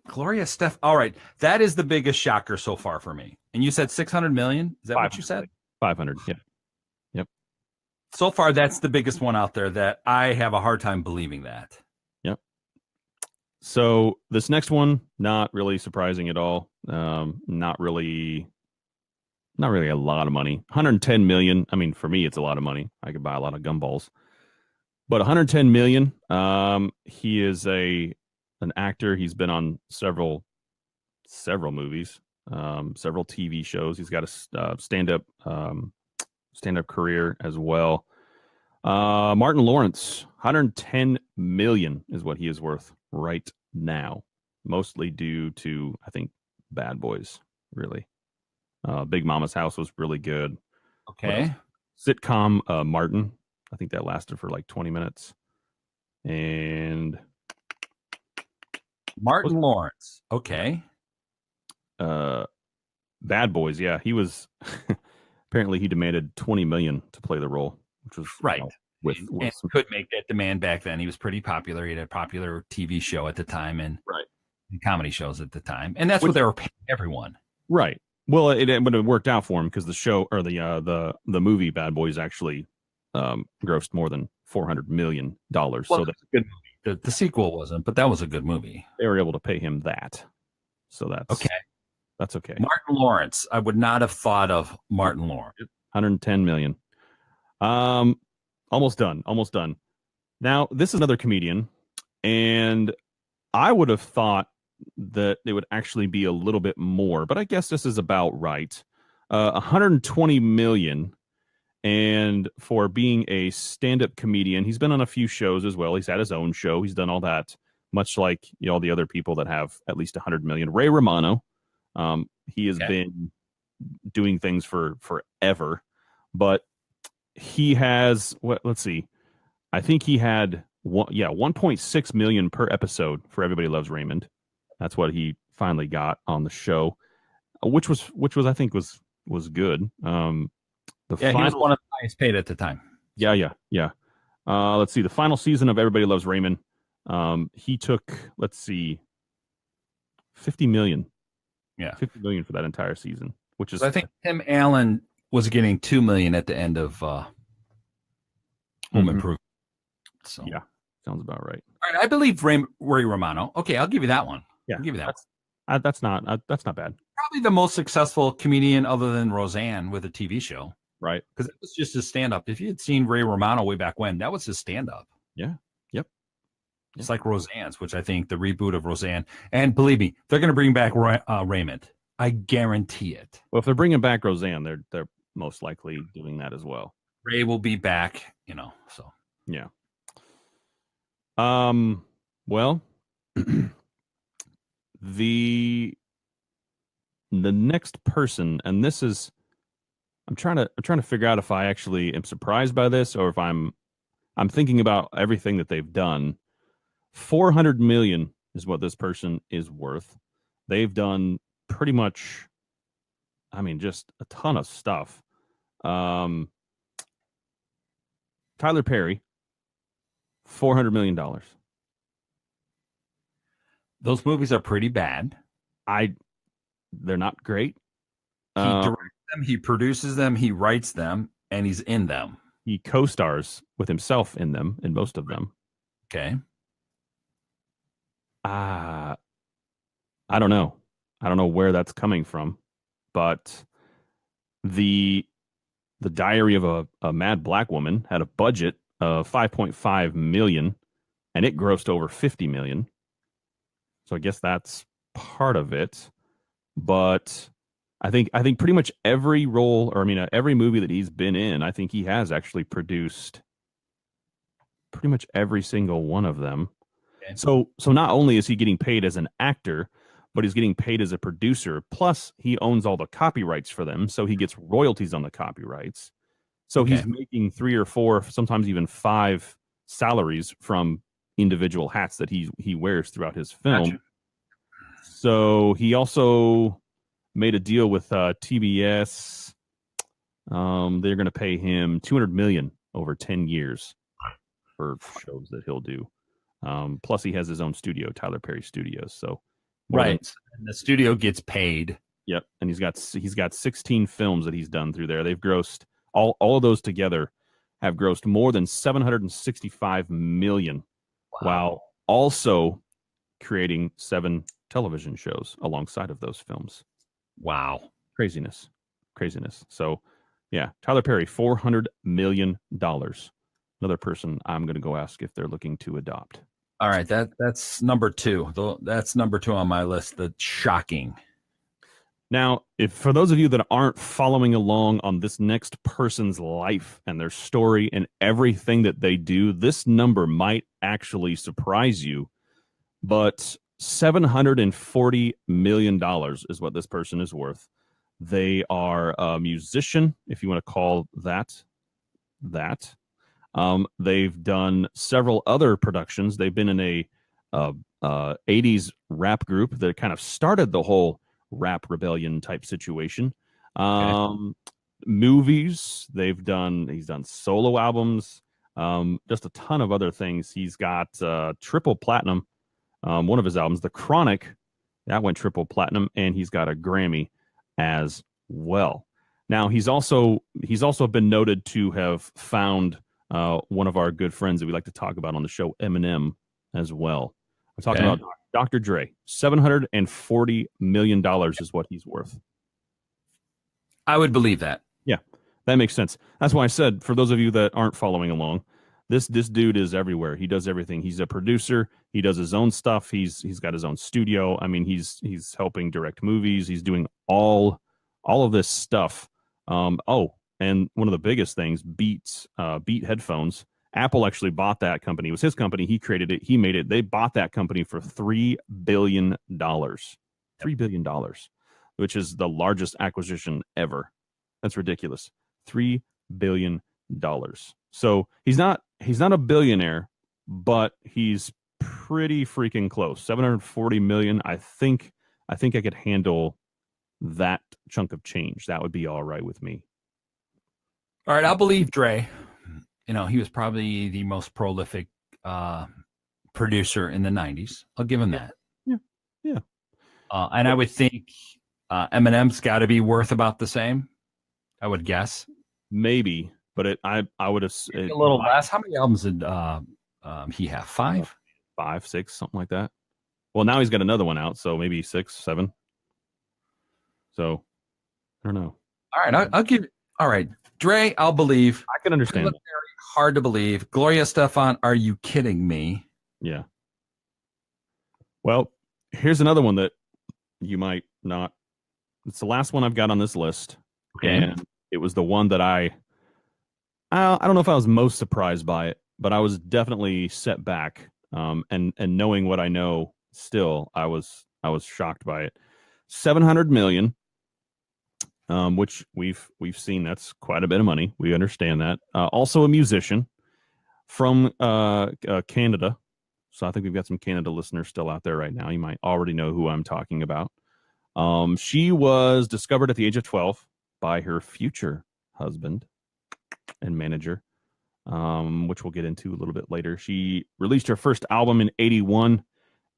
Gloria Steph. All right, that is the biggest shocker so far for me. And you said 600 million. Is that what you said? 500. Yeah. Yep. So far, that's the biggest one out there that I have a hard time believing that. Yep. So this next one, not really surprising at all. Not really a lot of money. 110 million. I mean, for me, it's a lot of money. I could buy a lot of gumballs. But 110 million. He is an actor. He's been on several movies, several TV shows. He's got a stand-up career as well. Martin Lawrence, 110 million is what he is worth right now, mostly due to, I think, Bad Boys, really. Big Mama's House was really good. Okay. Sitcom Martin, I think that lasted for like 20 minutes. And Martin Lawrence, okay. Bad Boys, yeah, he was apparently he demanded 20 million to play the role, which was right. And could make that demand back then. He was pretty popular. He had a popular TV show at the time and comedy shows at the time, and that's what they were paying everyone. Right. Well, it worked out for him because the show or the movie Bad Boys actually grossed more than $400 million. Well, so that's a good movie. The sequel wasn't, but that was a good movie. They were able to pay him that. So that's okay. That's okay. Martin Lawrence. I would not have thought of Martin Lawrence. 110 million. Almost done. Now, this is another comedian, and I would have thought that it would actually be a little bit more, but I guess this is about right. 120 million. And for being a stand-up comedian, he's been on a few shows as well. He's had his own show. He's done all that, much like all the other people that have at least 100 million. Ray Romano, he has been doing things for forever, but he has let's see. I think he had 1.6 million per episode for Everybody Loves Raymond. That's what he finally got on the show, which was I think was good. He was one of the highest paid at the time. Yeah. Let's see. The final season of Everybody Loves Raymond, he took, 50 million. Yeah. 50 million for that entire season, which is... So I think Tim Allen was getting 2 million at the end of Home Improvement. So yeah, sounds about right. All right, I believe Ray Romano. Okay, I'll give you that one. Yeah, I'll give you that one. That's not bad. Probably the most successful comedian other than Roseanne with a TV show. Right. Because it was just his stand-up. If you had seen Ray Romano way back when, that was his stand-up. Yeah. Yep. It's like Roseanne's, which I think the reboot of Roseanne. And believe me, they're going to bring back Raymond. I guarantee it. Well, if they're bringing back Roseanne, they're most likely doing that as well. Ray will be back, so. Yeah. Well, the next person, and this is, I'm trying to figure out if I actually am surprised by this or if I'm thinking about everything that they've done. $400 million is what this person is worth. They've done pretty much, I mean, just a ton of stuff. Tyler Perry, $400 million. Those movies are pretty bad. They're not great. He directs them, he produces them, he writes them, and he's in them. He co-stars with himself in them, in most of them. Okay. I don't know. I don't know where that's coming from, but the Diary of a Mad Black Woman had a budget of $5.5 million, and it grossed over $50 million. So I guess that's part of it. But I think pretty much every role, or I mean, every movie that he's been in, I think he has actually produced pretty much every single one of them. Okay. So not only is he getting paid as an actor, but he's getting paid as a producer. Plus, he owns all the copyrights for them, so he gets royalties on the copyrights. So he's making 3 or 4, sometimes even 5 salaries from individual hats that he wears throughout his film. Gotcha. So he also made a deal with TBS. They're going to pay him $200 million over 10 years for shows that he'll do. Plus, he has his own studio, Tyler Perry Studios. So, right, and the studio gets paid. Yep, and he's got 16 films that he's done through there. They've grossed all of those together have grossed more than $765 million, while also creating 7 television shows alongside of those films. Wow, craziness. So, yeah, Tyler Perry, $400 million. Another person I'm going to go ask if they're looking to adopt. All right, that's number 2. That's number 2 on my list. The shocking. Now, if for those of you that aren't following along on this next person's life and their story and everything that they do, this number might actually surprise you. But $740 million is what this person is worth. They are a musician, if you want to call that. They've done several other productions. They've been in a 80s rap group that kind of started the whole rap rebellion type situation. Movies. He's done solo albums, just a ton of other things. He's got triple platinum. One of his albums, The Chronic, that went triple platinum, and he's got a Grammy as well. Now he's also been noted to have found one of our good friends that we like to talk about on the show, Eminem, as well. I'm talking about Dr. Dre. $740 million is what he's worth. I would believe that. Yeah, that makes sense. That's why I said, for those of you that aren't following along, this dude is everywhere. He does everything. He's a producer. He does his own stuff. He's got his own studio. I mean, he's helping direct movies. He's doing all of this stuff. And one of the biggest things, Beat headphones. Apple actually bought that company. It was his company. He created it. He made it. They bought that company for $3 billion. $3 billion, which is the largest acquisition ever. That's ridiculous. $3 billion. So he's not a billionaire, but he's pretty freaking close. $740 million. I think I could handle that chunk of change. That would be all right with me. All right, I'll believe Dre. You know, he was probably the most prolific producer in the 90s. I'll give him that. Yeah. And I would think Eminem's got to be worth about the same, I would guess. Maybe, but I would have... a little less. How many albums did he have? 5? 5, 6, something like that. Well, now he's got another one out, so maybe 6, 7. So, I don't know. All right, I'll give... All right, Dre, I'll believe. I can understand. Very hard to believe. Gloria Estefan, are you kidding me? Yeah. Well, here's another one that you might not. It's the last one I've got on this list, and it was the one that I don't know if I was most surprised by it, but I was definitely set back. And knowing what I know, still, I was shocked by it. $700 million. Which we've seen, that's quite a bit of money. We understand that. Also a musician from Canada. So I think we've got some Canada listeners still out there right now. You might already know who I'm talking about. She was discovered at the age of 12 by her future husband and manager, which we'll get into a little bit later. She released her first album in 81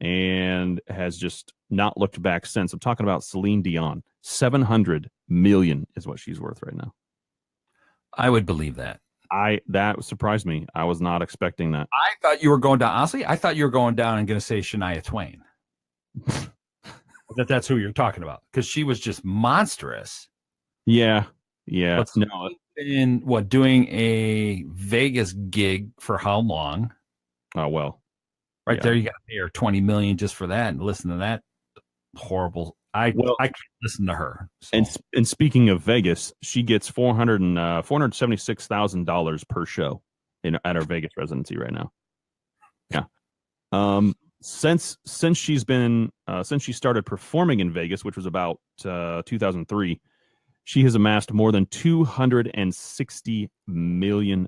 and has just not looked back since. I'm talking about Celine Dion. 700 million is what she's worth right now. I would believe that. That surprised me. I was not expecting that. I thought you were going down. Honestly, I thought you were going down and going to say Shania Twain. That's who you're talking about, because she was just monstrous. Yeah. But No. In what, doing a Vegas gig for how long? Oh well. Right there, you got to pay her $20 million just for that, and listen to that horrible. I can't listen to her. So. And speaking of Vegas, she gets $476,000 per show at her Vegas residency right now. Yeah. Since she started performing in Vegas, which was about 2003, she has amassed more than $260 million.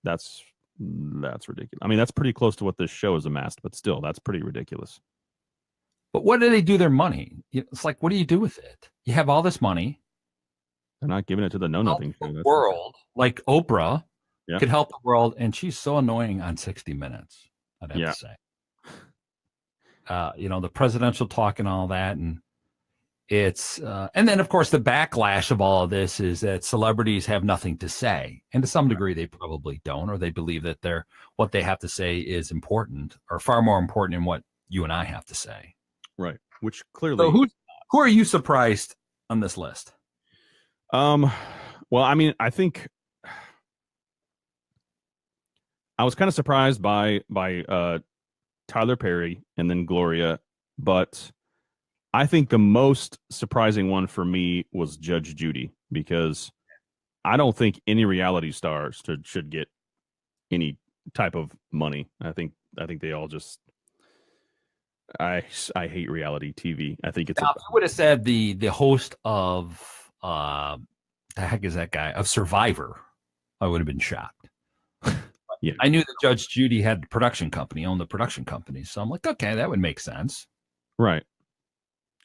That's ridiculous. I mean, that's pretty close to what this show has amassed, but still, that's pretty ridiculous. But what do they do their money? It's like, what do you do with it? You have all this money. They're not giving it to the know-nothing show. The world, like Oprah, could help the world, and she's so annoying on 60 Minutes, I'd have to say. The presidential talk and all that, and it's and then, of course, the backlash of all of this is that celebrities have nothing to say, and to some degree they probably don't, or they believe that what they have to say is important, or far more important than what you and I have to say. Right, which clearly. So who are you surprised on this list? Well, I mean, I think I was kind of surprised by Tyler Perry and then Gloria, but I think the most surprising one for me was Judge Judy, because I don't think any reality stars should get any type of money. I think they all just. I hate reality TV. I think it's. Now, if I would have said the host of the heck is that guy of Survivor, I would have been shocked. Yeah, I knew that Judge Judy had the production company, owned the production company, so I'm like, okay, that would make sense, right?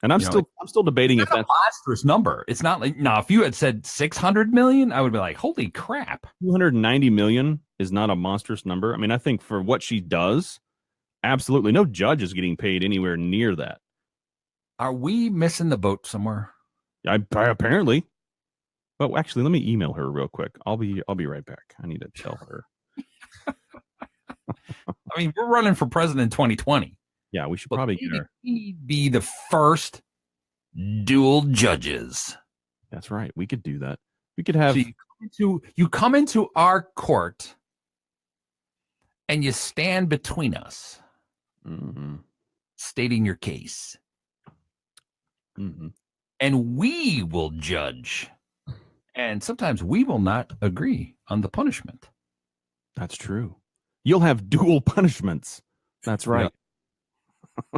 And I'm still debating if that's a monstrous number. It's not like now. If you had said 600 million, I would be like, holy crap! 290 million is not a monstrous number. I mean, I think for what she does. Absolutely. No judge is getting paid anywhere near that. Are we missing the boat somewhere? Apparently. Well, actually, let me email her real quick. I'll be right back. I need to tell her. I mean, we're running for president in 2020. Yeah, we should probably get her. Be the first dual judges. That's right. We could do that. We could have. So you come into our court and you stand between us. Mm-hmm. Stating your case. Mm-hmm. And we will judge. And sometimes we will not agree on the punishment. That's true. You'll have dual punishments. That's right. Yeah.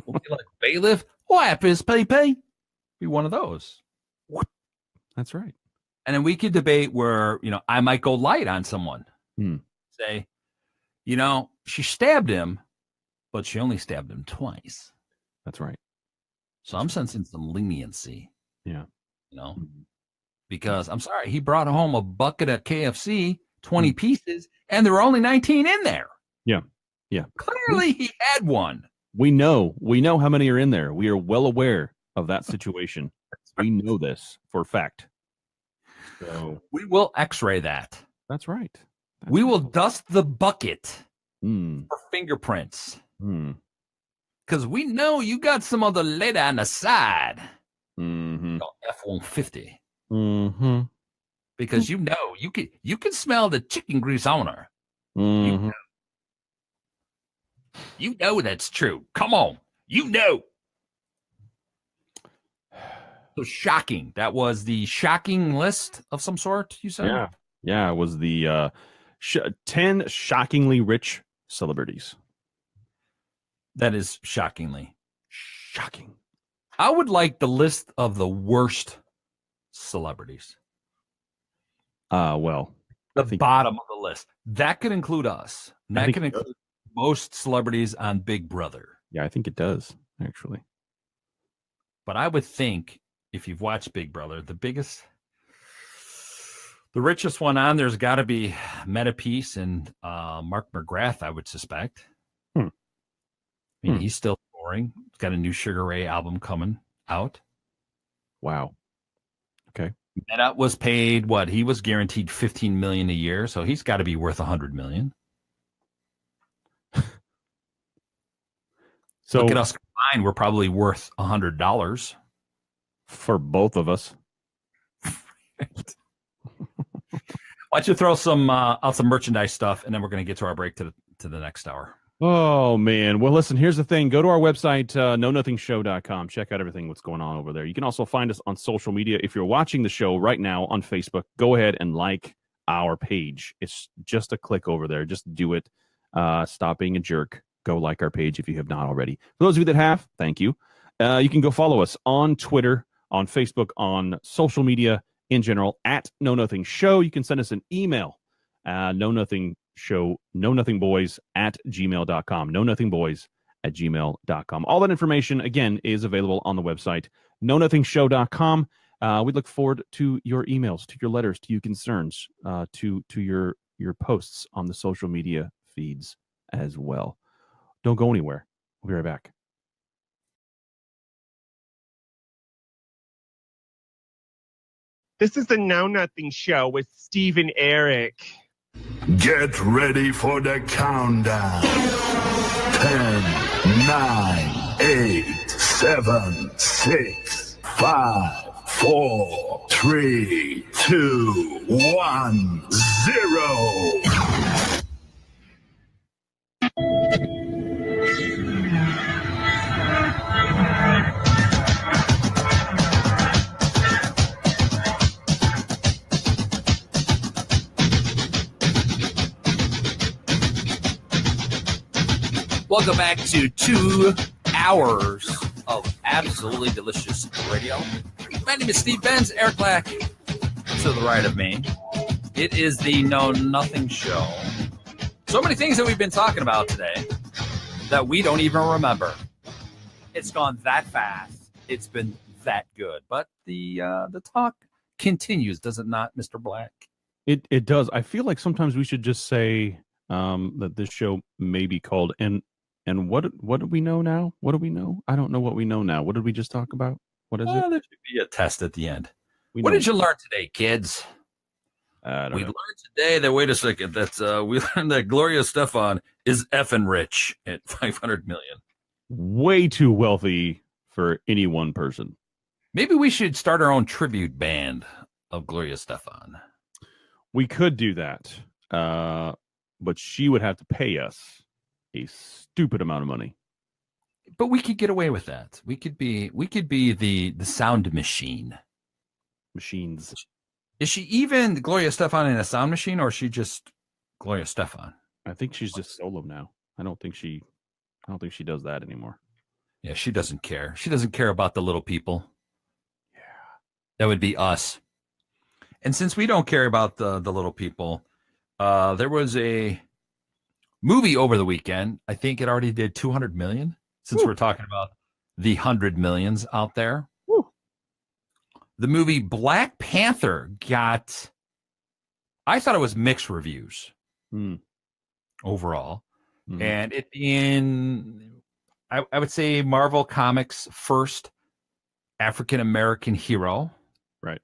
We'll be like, bailiff, what happens, PP? Be one of those. That's right. And then we could debate where, I might go light on someone. Say, she stabbed him, but she only stabbed him twice. That's right. So I'm sensing some leniency. Yeah. Because I'm sorry, he brought home a bucket of KFC, 20 pieces, and there were only 19 in there. Yeah. Yeah. Clearly he had one. We know how many are in there. We are well aware of that situation. We know this for a fact. So we will x-ray that. That's right. We will dust the bucket for fingerprints. Because we know you got some other lady on the side. F-150. Mm-hmm. Because you can smell the chicken grease on her. Mm-hmm. You know that's true. Come on. So shocking. That was the shocking list of some sort, you said? Yeah. Yeah, it was the 10 shockingly rich celebrities. That is shockingly. Shocking. I would like the list of the worst celebrities. Well. The bottom of the list. That could include us. That could include most celebrities on Big Brother. Yeah, I think it does, actually. But I would think if you've watched Big Brother, the richest one on there's got to be Meta Peace and Mark McGrath, I would suspect. I mean, he's still touring. He's got a new Sugar Ray album coming out. Wow. Okay. Meta was paid what? He was guaranteed $15 million a year, so he's got to be worth $100 million. So look at us combined; we're probably worth $100 for both of us. Why don't you throw some out some merchandise stuff, and then we're going to get to our break to the next hour. Oh, man. Well, listen, here's the thing. Go to our website, knownothingshow.com. Check out everything what's going on over there. You can also find us on social media. If you're watching the show right now on Facebook, go ahead and like our page. It's just a click over there. Just do it. Stop being a jerk. Go like our page if you have not already. For those of you that have, thank you. You can go follow us on Twitter, on Facebook, on social media in general, at Know Nothing Show. You can send us an email, knownothingboys@gmail.com. knownothingboys@gmail.com. All that information, again, is available on the website, knownothingshow.com. We look forward to your emails, to your letters, to your concerns, to your posts on the social media feeds as well. Don't go anywhere. We'll be right back. This is the Know Nothing Show with Steve and Eric. Get ready for the countdown. 10, 9, 8, 7, 6, 5, 4, 3, 2, 1, 0. Welcome back to 2 hours of absolutely delicious radio. My name is Steve Benz, Eric Black to the right of me. It is the Know Nothing Show. So many things that we've been talking about today that we don't even remember. It's gone that fast. It's been that good. But the talk continues, does it not, Mr. Black? It does. I feel like sometimes we should just say that this show may be called And what do we know now? What do we know? I don't know what we know now. What did we just talk about? What is it? There should be a test at the end. What did you learn today, kids? We learned today that, wait a second, we learned that Gloria Estefan is effing rich at $500 million. Way too wealthy for any one person. Maybe we should start our own tribute band of Gloria Estefan. We could do that, but she would have to pay us a stupid amount of money. But we could get away with that. We could be the sound machine. Machines. Is she even Gloria Estefan in a sound machine, or is she just Gloria Estefan? I think she's just solo now. I don't think she does that anymore. Yeah, she doesn't care. She doesn't care about the little people. Yeah. That would be us. And since we don't care about the little people, there was a movie over the weekend. I think it already did 200 million, since we're talking about the 100 millions out there. Woo. The movie Black Panther got, I thought it was mixed reviews overall. And it being, I would say, Marvel Comics' first African-American hero. Right.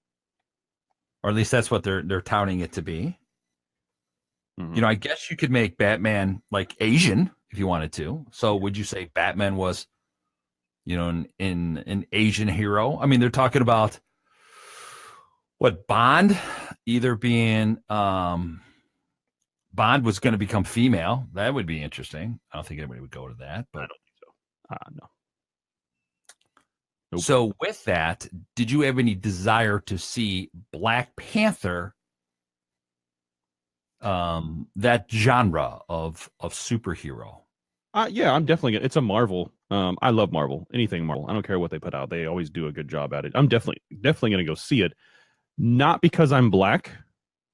Or at least that's what they're touting it to be. You know, I guess you could make Batman like Asian if you wanted to. So would you say Batman was, you know, an Asian hero? I mean, they're talking about what Bond either being Bond was going to become female. That would be interesting. I don't think anybody would go to that, but I don't think so. No. Nope. So with that, did you have any desire to see Black Panther? That genre of superhero. Yeah, I'm definitely. It's a Marvel. I love Marvel. Anything Marvel. I don't care what they put out. They always do a good job at it. I'm definitely going to go see it. Not because I'm black,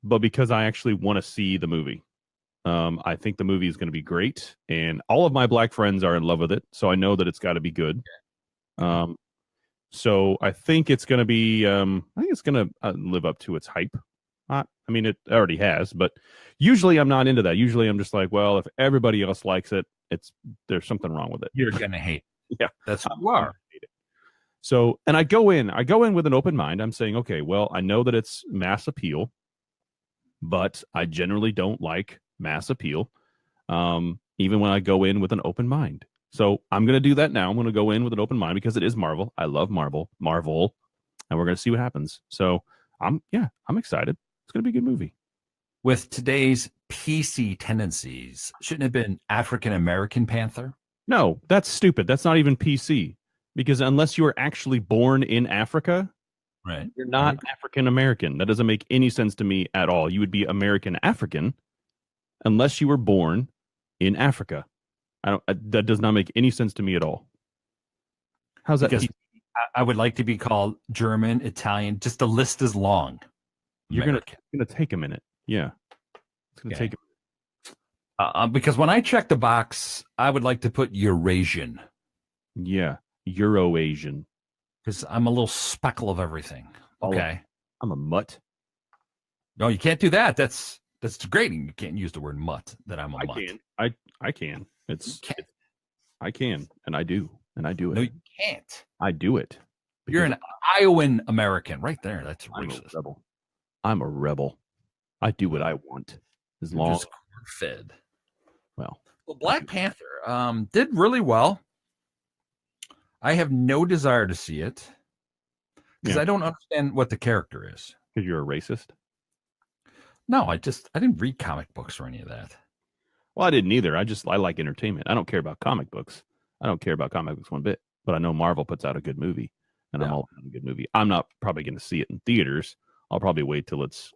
but because I actually want to see the movie. I think the movie is going to be great, and all of my black friends are in love with it, so I know that it's got to be good. So I think it's going to be. I think it's going to live up to its hype. I mean, it already has, but usually I'm not into that. Usually I'm just like, well, if everybody else likes it, there's something wrong with it. You're gonna hate it. Yeah, that's what you are. So, and I go in with an open mind. I'm saying, okay, well, I know that it's mass appeal, but I generally don't like mass appeal, even when I go in with an open mind. So I'm going to do that now. I'm going to go in with an open mind because it is Marvel. I love Marvel, and we're going to see what happens. So I'm excited. It's going to be a good movie. With today's PC tendencies, shouldn't it have been African American Panther? No, that's stupid. That's not even PC, because unless you are actually born in Africa, right, you're not African American. That doesn't make any sense to me at all. You would be American African unless you were born in Africa. That does not make any sense to me at all. How's that? Because I would like to be called German, Italian. Just the list is long. You're gonna take a minute. Yeah, it's gonna take a minute. Because when I check the box, I would like to put Eurasian. Yeah, Euro-Asian. Because I'm a little speckle of everything. Okay. I'm a mutt. No, you can't do that. That's degrading. You can't use the word mutt. That I'm a mutt. I can. I can, and I do it. No, you can't. I do it. You're an Iowan American, right there. That's racist. I'm a rebel. I do what I want, as long as fed. Well, Black Panther did really well. I have no desire to see it because I don't understand what the character is. Because you're a racist? No, I didn't read comic books or any of that. Well, I didn't either. I like entertainment. I don't care about comic books. I don't care about comic books one bit. But I know Marvel puts out a good movie, and I'm all about a good movie. I'm not probably going to see it in theaters. I'll probably wait till it's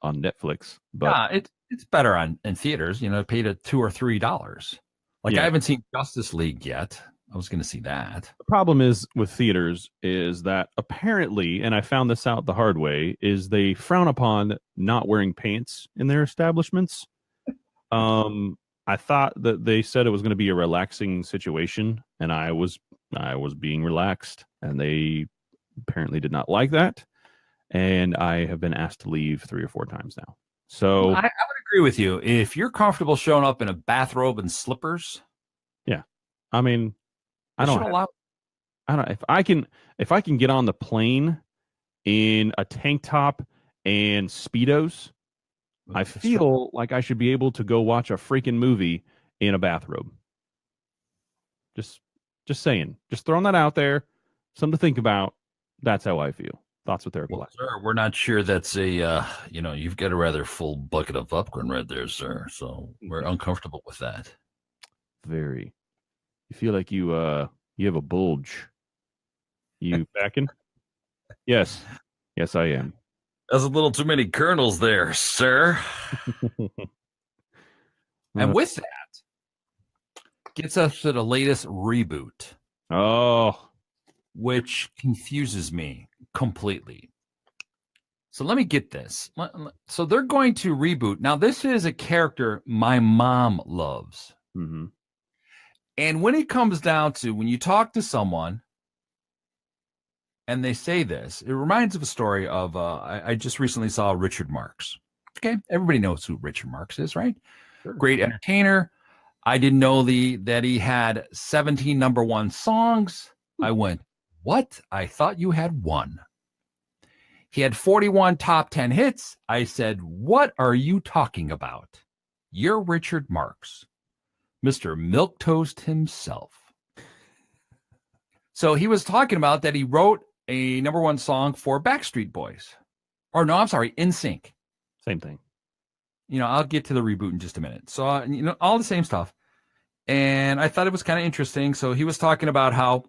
on Netflix. But it's better in theaters. Paid at $2 or $3. Like I haven't seen Justice League yet. I was going to see that. The problem is with theaters is that apparently, and I found this out the hard way, is they frown upon not wearing pants in their establishments. I thought that they said it was going to be a relaxing situation, and I was being relaxed, and they apparently did not like that. And I have been asked to leave 3 or 4 times now. So I would agree with you. If you're comfortable showing up in a bathrobe and slippers. Yeah. I mean, if I can get on the plane in a tank top and Speedos, I feel like I should be able to go watch a freaking movie in a bathrobe. Just saying. Just throwing that out there. Something to think about. That's how I feel. Thoughts with Eric Black. Sir, we're not sure that's a, you've got a rather full bucket of popcorn right there, sir. So we're uncomfortable with that. Very. You feel like you have a bulge. You backing? Yes. Yes, I am. That's a little too many kernels there, sir. And with that, gets us to the latest reboot. Oh. Which confuses me completely. So let me get this. So they're going to reboot. Now, this is a character my mom loves. Mm-hmm. And when it comes down to when you talk to someone and they say this, it reminds of a story of I just recently saw Richard Marx. Okay, everybody knows who Richard Marx is, right? Sure. Great entertainer. I didn't know that he had 17 number 1 songs. I went, what? I thought you had 1. He had 41 top 10 hits. I said, what are you talking about? You're Richard Marx, Mr. Milquetoast himself. So he was talking about that he wrote a number 1 song for Backstreet Boys. Or no, I'm sorry, NSYNC. Same thing. I'll get to the reboot in just a minute. So, all the same stuff. And I thought it was kind of interesting. So he was talking about how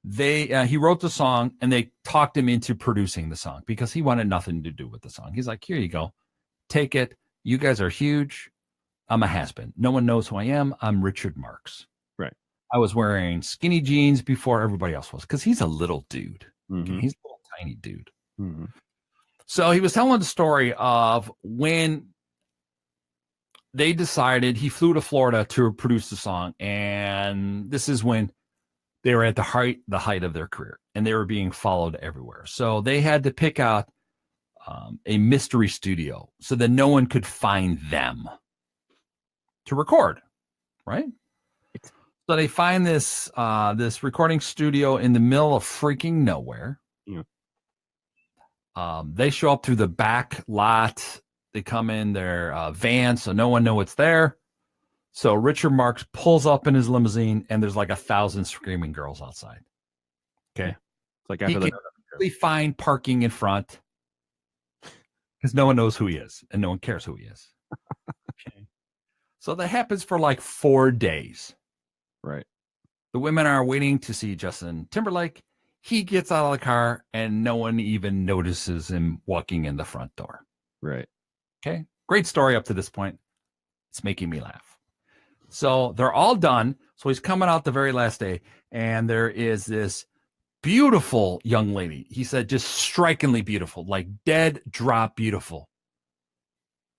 he wrote the song and they talked him into producing the song because he wanted nothing to do with the song. He's like, here you go. Take it. You guys are huge. I'm a has-been. No one knows who I am. I'm Richard Marx. Right. I was wearing skinny jeans before everybody else was because he's a little dude. Mm-hmm. Okay? He's a little tiny dude. Mm-hmm. So he was telling the story of when they decided he flew to Florida to produce the song, and this is when they were at the height of their career, and they were being followed everywhere. So they had to pick out a mystery studio so that no one could find them to record, right? So they find this this recording studio in the middle of freaking nowhere. Yeah. They show up through the back lot. They come in their van, so no one knows it's there. So Richard Marx pulls up in his limousine, and there's like 1,000 screaming girls outside. Okay, It's like after he can find parking in front because no one knows who he is, and no one cares who he is. Okay, so that happens for like 4 days. Right. The women are waiting to see Justin Timberlake. He gets out of the car, and no one even notices him walking in the front door. Right. Okay. Great story up to this point. It's making me laugh. So they're all done. So he's coming out the very last day, and there is this beautiful young lady. He said just strikingly beautiful, like dead drop beautiful.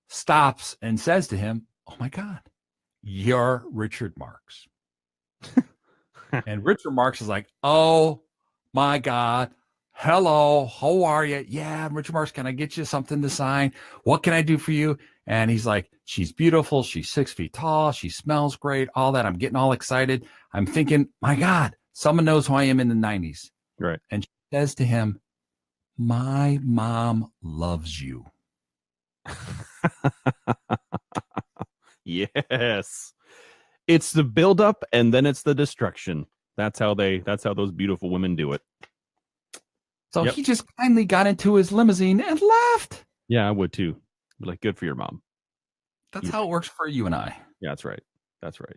Stops and says to him, "Oh my God, you're Richard Marx." And Richard Marx is like, "Oh my God. Hello, how are you? Yeah, I'm Richard Marx. Can I get you something to sign? What can I do for you?" And he's like, "She's beautiful. She's 6 feet tall. She smells great. All that." I'm getting all excited. I'm thinking, my God, someone knows who I am in the 90s. Right. And she says to him, "My mom loves you." Yes. It's the buildup and then it's the destruction. That's how those beautiful women do it. So Yep. he just kindly got into his limousine and left. Yeah, I would too. Be like, good for your mom. That's how it works for you and I. Yeah, that's right. That's right.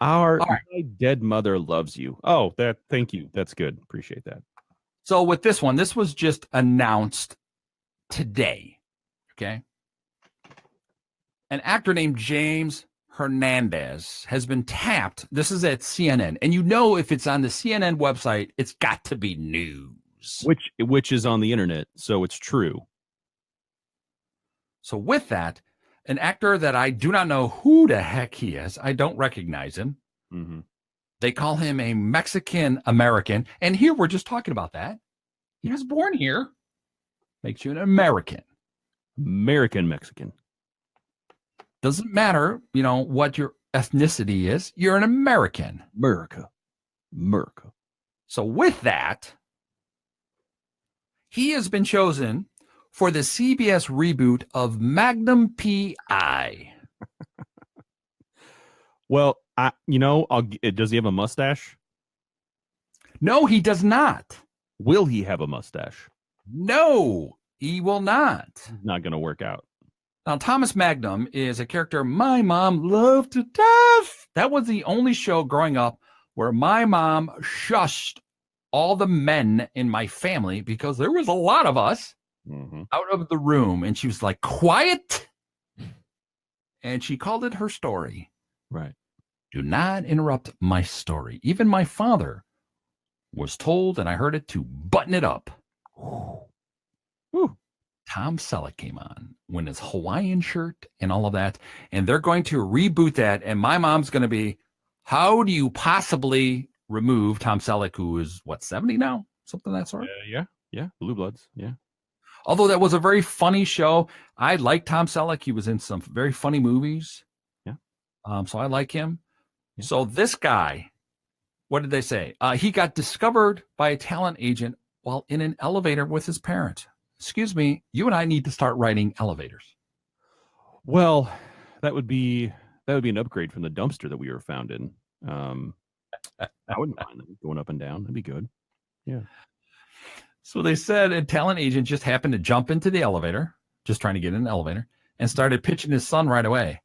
My dead mother loves you. Oh, thank you. That's good. Appreciate that. So with this one, this was just announced today. Okay. An actor named James Hernandez has been tapped. This is at CNN. And you know, if it's on the CNN website, it's got to be news. Which is on the internet, so it's true. So with that, an actor that I do not know who the heck he is, I don't recognize him. Mm-hmm. They call him a Mexican American. And here we're just talking about that. He was born here. Makes you an American. American Mexican. Doesn't matter, what your ethnicity is. You're an American. America. So with that, he has been chosen for the CBS reboot of Magnum P.I. Well, does he have a mustache? No, he does not. Will he have a mustache? No, he will not. Not going to work out. Now, Thomas Magnum is a character my mom loved to death. That was the only show growing up where my mom shushed all the men in my family because there was a lot of us out of the room. And she was like, "Quiet." And she called it her story. Right. Do not interrupt my story. Even my father was told, and I heard it, to button it up. Whew. Tom Selleck came on when his Hawaiian shirt and all of that. And they're going to reboot that. And my mom's going to be, how do you possibly remove Tom Selleck, who is, 70 now? Something of that sort? Yeah. Blue Bloods. Yeah. Although that was a very funny show. I like Tom Selleck. He was in some very funny movies. Yeah. So I like him. Yeah. So this guy, what did they say? He got discovered by a talent agent while in an elevator with his parent. Excuse me, you and I need to start writing elevators. Well, that would be an upgrade from the dumpster that we were found in. I wouldn't mind them going up and down. That'd be good. Yeah. So they said a talent agent just happened to jump into the elevator, just trying to get in an elevator, and started pitching his son right away.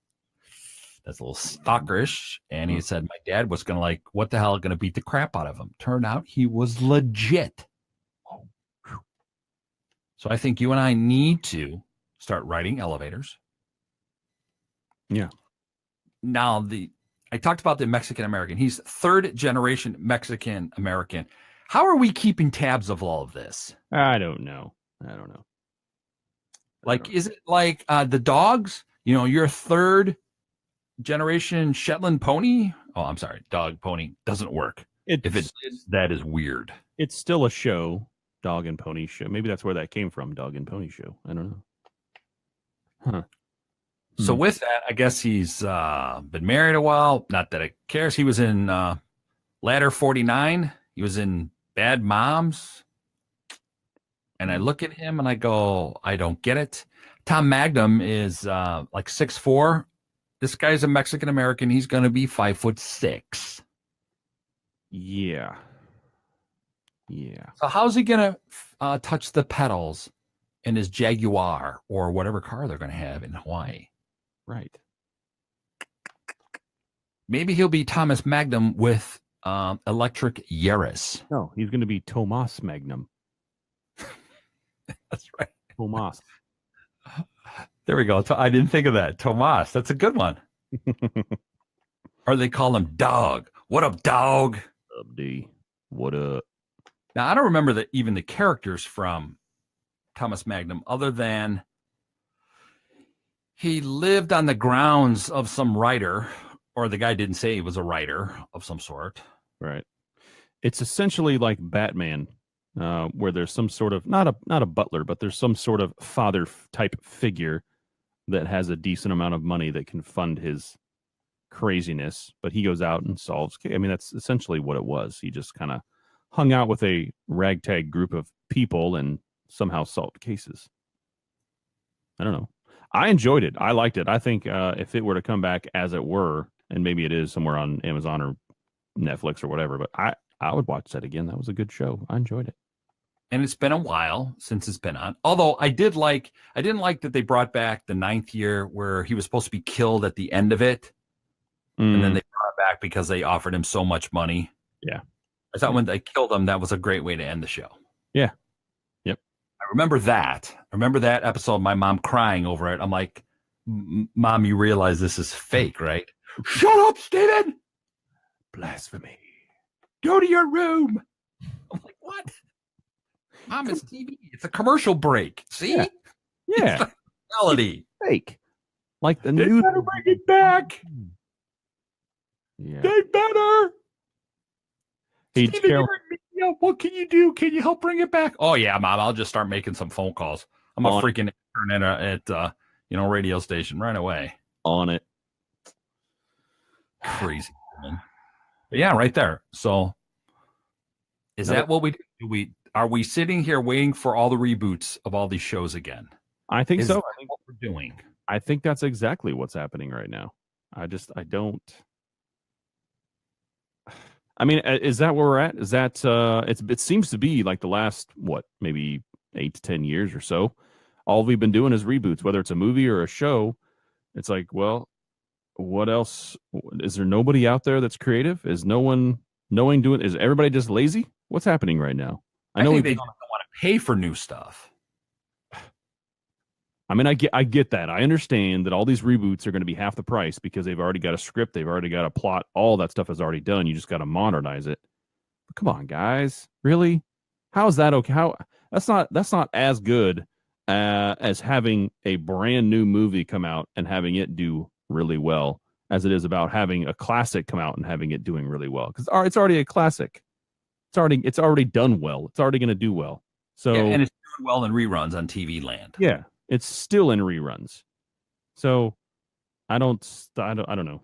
That's a little stalkerish. And he said, my dad was going to what the hell, going to beat the crap out of him. Turned out he was legit. So I think you and I need to start writing elevators. Yeah. Now, I talked about the Mexican American. He's third generation Mexican American. How are we keeping tabs of all of this? I don't know. Is it like the dogs? You're third generation Shetland pony. Oh, I'm sorry, dog pony doesn't work. If it is, that is weird. It's still a show, dog and pony show. Maybe that's where that came from, dog and pony show. I don't know. Huh. So with that, I guess he's been married a while. Not that it cares. He was in Ladder 49. He was in Bad Moms. And I look at him and I go, I don't get it. Tom Magnum is like 6'4". This guy's a Mexican American. He's going to be 5'6". Yeah. Yeah. So how's he going to touch the pedals in his Jaguar or whatever car they're going to have in Hawaii? Right. Maybe he'll be Thomas Magnum with electric Yaris. No, he's going to be Tomas Magnum. That's right. Tomas. There we go. I didn't think of that. Tomas. That's a good one. Or they call him Dog. What up, Dog? Up, D. What up? Now, I don't remember even the characters from Thomas Magnum other than he lived on the grounds of some writer, or the guy didn't say he was a writer of some sort. Right. It's essentially like Batman, where there's some sort of not a butler, but there's some sort of father type figure that has a decent amount of money that can fund his craziness. But he goes out and solves. I mean, that's essentially what it was. He just kind of hung out with a ragtag group of people and somehow solved cases. I don't know. I enjoyed it. I liked it. I think if it were to come back as it were, and maybe it is somewhere on Amazon or Netflix or whatever, but I would watch that again. That was a good show. I enjoyed it. And it's been a while since it's been on. Although I didn't like that they brought back the 9th year where he was supposed to be killed at the end of it. And then they brought it back because they offered him so much money. Yeah. I thought when they killed him, that was a great way to end the show. Yeah. Yep. I remember that. I remember that episode, my mom crying over it. I'm like, Mom, you realize this is fake, right? Shut up, Steven! Blasphemy. Go to your room. I'm like, what? Mom, it's TV. It's a commercial break. See? Yeah. It's the reality. It's fake. Like the They news. better bring it back. Yeah. They better. Hey, Steven, Daryl, you're in media. What can you do? Can you help bring it back? Oh yeah, Mom. I'll just start making some phone calls. I'm a freaking intern at radio station right away. on it. Crazy, man. But yeah, right there. So, is that what we do? Are we sitting here waiting for all the reboots of all these shows again? I think Is so. that what we're doing? I think that's exactly what's happening right now. I don't. I mean, is that where we're at? Is that it seems to be like the last maybe 8 to 10 years or so. All we've been doing is reboots, whether it's a movie or a show. It's like, well, what else? Is there nobody out there that's creative? Is no one doing? Is everybody just lazy? What's happening right now? I think they don't want to pay for new stuff. I mean, I get that. I understand that all these reboots are going to be half the price because they've already got a script, they've already got a plot, all that stuff is already done. You just got to modernize it. But come on, guys, really? How is that okay? That's not as good as having a brand new movie come out and having it do really well as it is about having a classic come out and having it doing really well, because it's already a classic. It's already done well. It's already going to do well. So and it's doing well in reruns on TV Land. Yeah. It's still in reruns. So I don't know.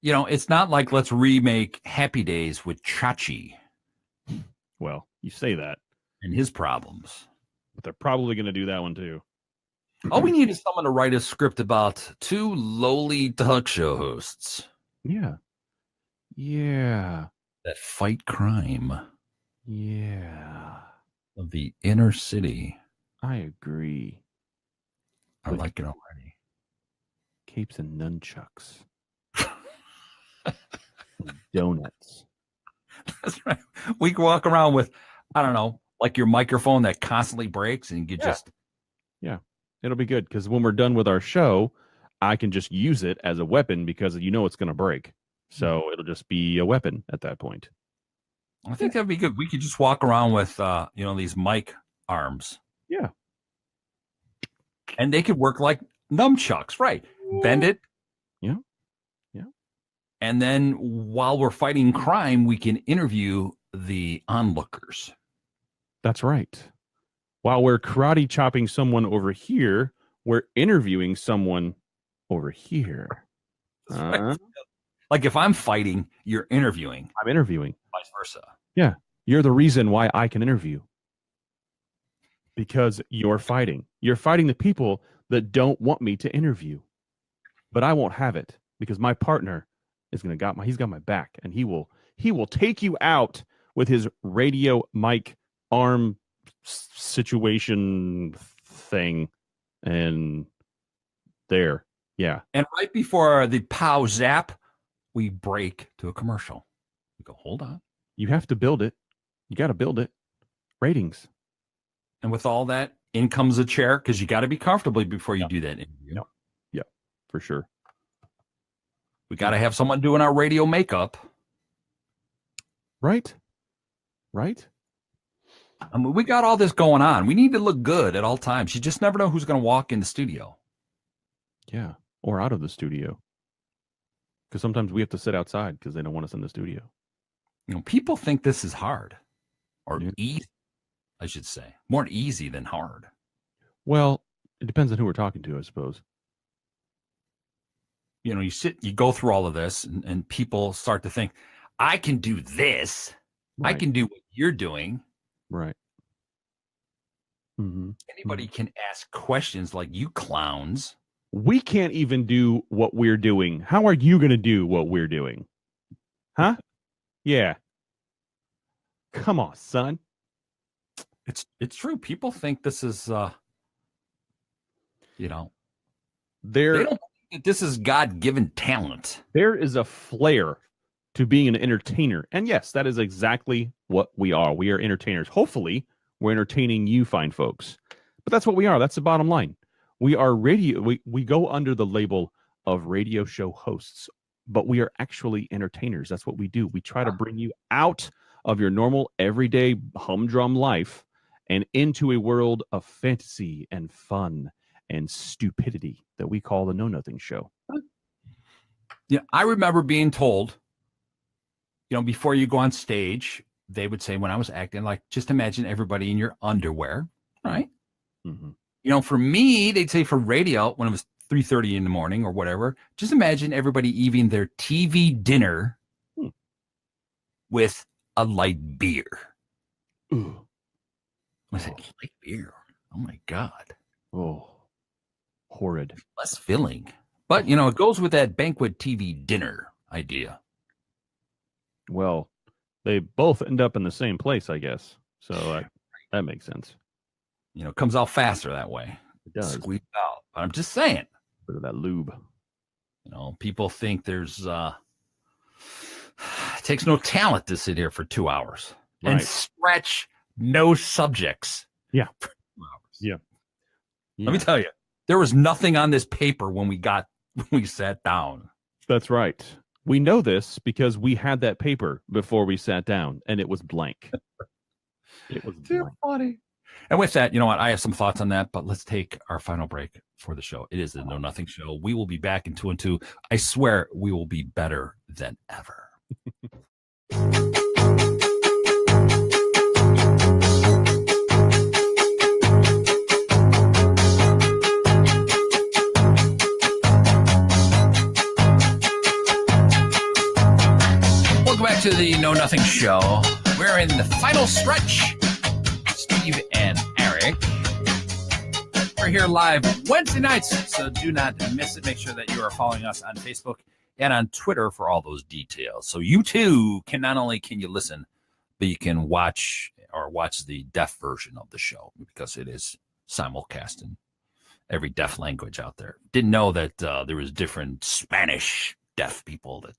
You know, it's not like let's remake Happy Days with Chachi Well, you say that, and his problems. but they're probably going to do that one too. All we need is someone to write a script about two lowly talk show hosts. Yeah. Yeah. That fight crime Yeah. of the inner city. I agree. I like it already. Capes and nunchucks. And donuts. That's right. We can walk around with, I don't know, like your microphone that constantly breaks, and you just. Yeah. It'll be good because when we're done with our show, I can just use it as a weapon because it's going to break. So it'll just be a weapon at that point. I think that'd be good. We could just walk around with, these mic arms. Yeah. And they could work like nunchucks, right? Bend it. Yeah. And then while we're fighting crime, we can interview the onlookers. That's right. While we're karate chopping someone over here, we're interviewing someone over here. Like if I'm fighting, you're interviewing. I'm interviewing. Vice versa. Yeah. You're the reason why I can interview. Because you're fighting. You're fighting the people that don't want me to interview. But I won't have it because my partner is he's got my back, and he will take you out with his radio mic arm situation thing. And there. Yeah. And right before the pow zap, we break to a commercial. We go, hold on. You have to build it. You got to build it. Ratings. And with all that, in comes a chair, because you got to be comfortable before you do that interview. Yeah, for sure. We got to have someone doing our radio makeup. Right. I mean, we got all this going on. We need to look good at all times. You just never know who's going to walk in the studio. Yeah, or out of the studio. Because sometimes we have to sit outside because they don't want us in the studio. You know, people think this is hard or easy, I should say. More easy than hard. Well, it depends on who we're talking to, I suppose. You know, you go through all of this, and people start to think, I can do this. Right. I can do what you're doing. Right. Mm-hmm. Anybody can ask questions like, you clowns. We can't even do what we're doing. How are you going to do what we're doing? Huh? Yeah. Come on, son. It's true. People think this is, they don't think that this is God-given talent. There is a flair to being an entertainer. And yes, that is exactly what we are. We are entertainers. Hopefully, we're entertaining you fine folks. But that's what we are. That's the bottom line. We are radio. We go under the label of radio show hosts, but we are actually entertainers. That's what we do. We try to bring you out of your normal, everyday humdrum life and into a world of fantasy and fun and stupidity that we call the Know Nothing Show. Yeah, I remember being told, before you go on stage, they would say when I was acting, like, just imagine everybody in your underwear, right? Mm-hmm. For me, they'd say for radio, when it was 3:30 in the morning or whatever, just imagine everybody eating their TV dinner with a light beer. Ooh. I said, light beer? Oh, my God. Oh, horrid. Less filling. But, it goes with that banquet TV dinner idea. Well, they both end up in the same place, I guess. So that makes sense. It comes out faster that way. It does. Squeeze out. But I'm just saying. Bit of that lube. People think there's it takes no talent to sit here for 2 hours and stretch no subjects. Yeah. For 2 hours. Yeah. Let me tell you, there was nothing on this paper when we sat down. That's right. We know this because we had that paper before we sat down, and it was blank. It was too funny. And with that, you know what? I have some thoughts on that, but let's take our final break for the show. It is the Know Nothing Show. We will be back in 2 and 2. I swear we will be better than ever. Welcome back to the Know Nothing Show. We're in the final stretch. Steve and Eric. We're here live Wednesday nights, so do not miss it. Make sure that you are following us on Facebook and on Twitter for all those details. So you too can not only can you listen, but you can watch the deaf version of the show because it is simulcast in every deaf language out there. Didn't know that there was different Spanish deaf people that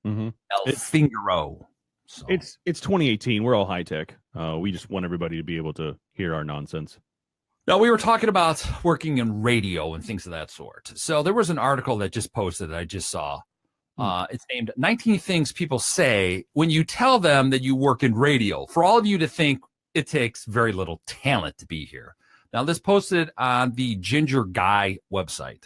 El Fingaro. So. It's 2018. We're all high tech. We just want everybody to be able to hear our nonsense. Now, we were talking about working in radio and things of that sort. So there was an article that just posted that I just saw. It's named 19 Things People Say When You Tell Them That You Work in Radio. For all of you to think it takes very little talent to be here. Now, this posted on the Ginger Guy website.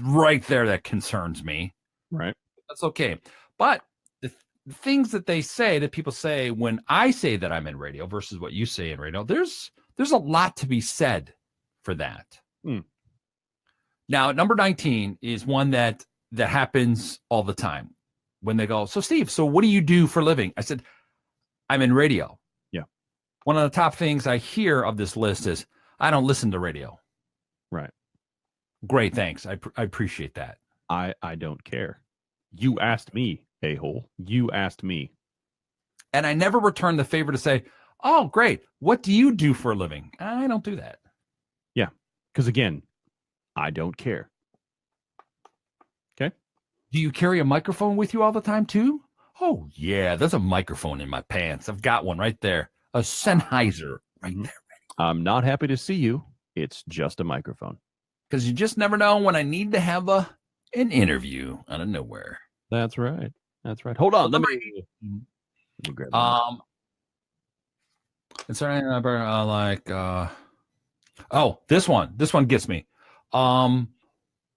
right there that concerns me. Right. That's okay. But the things that they say, that people say when I say that I'm in radio versus what you say in radio, there's a lot to be said for that. Now, number 19 is one that happens all the time when they go, so Steve, so what do you do for a living? I said, I'm in radio. Yeah. One of the top things I hear of this list is, I don't listen to radio. Right. Great. Thanks. I appreciate that. I don't care. You asked me, a-hole. You asked me. And I never return the favor to say, oh, great. What do you do for a living? I don't do that. Yeah. Because again, I don't care. Okay. Do you carry a microphone with you all the time too? Oh, yeah. There's a microphone in my pants. I've got one right there. A Sennheiser right there. I'm not happy to see you. It's just a microphone. Because you just never know when I need to have an interview out of nowhere. That's right. That's right. Hold on. Let me grab that. Is there any number this one gets me.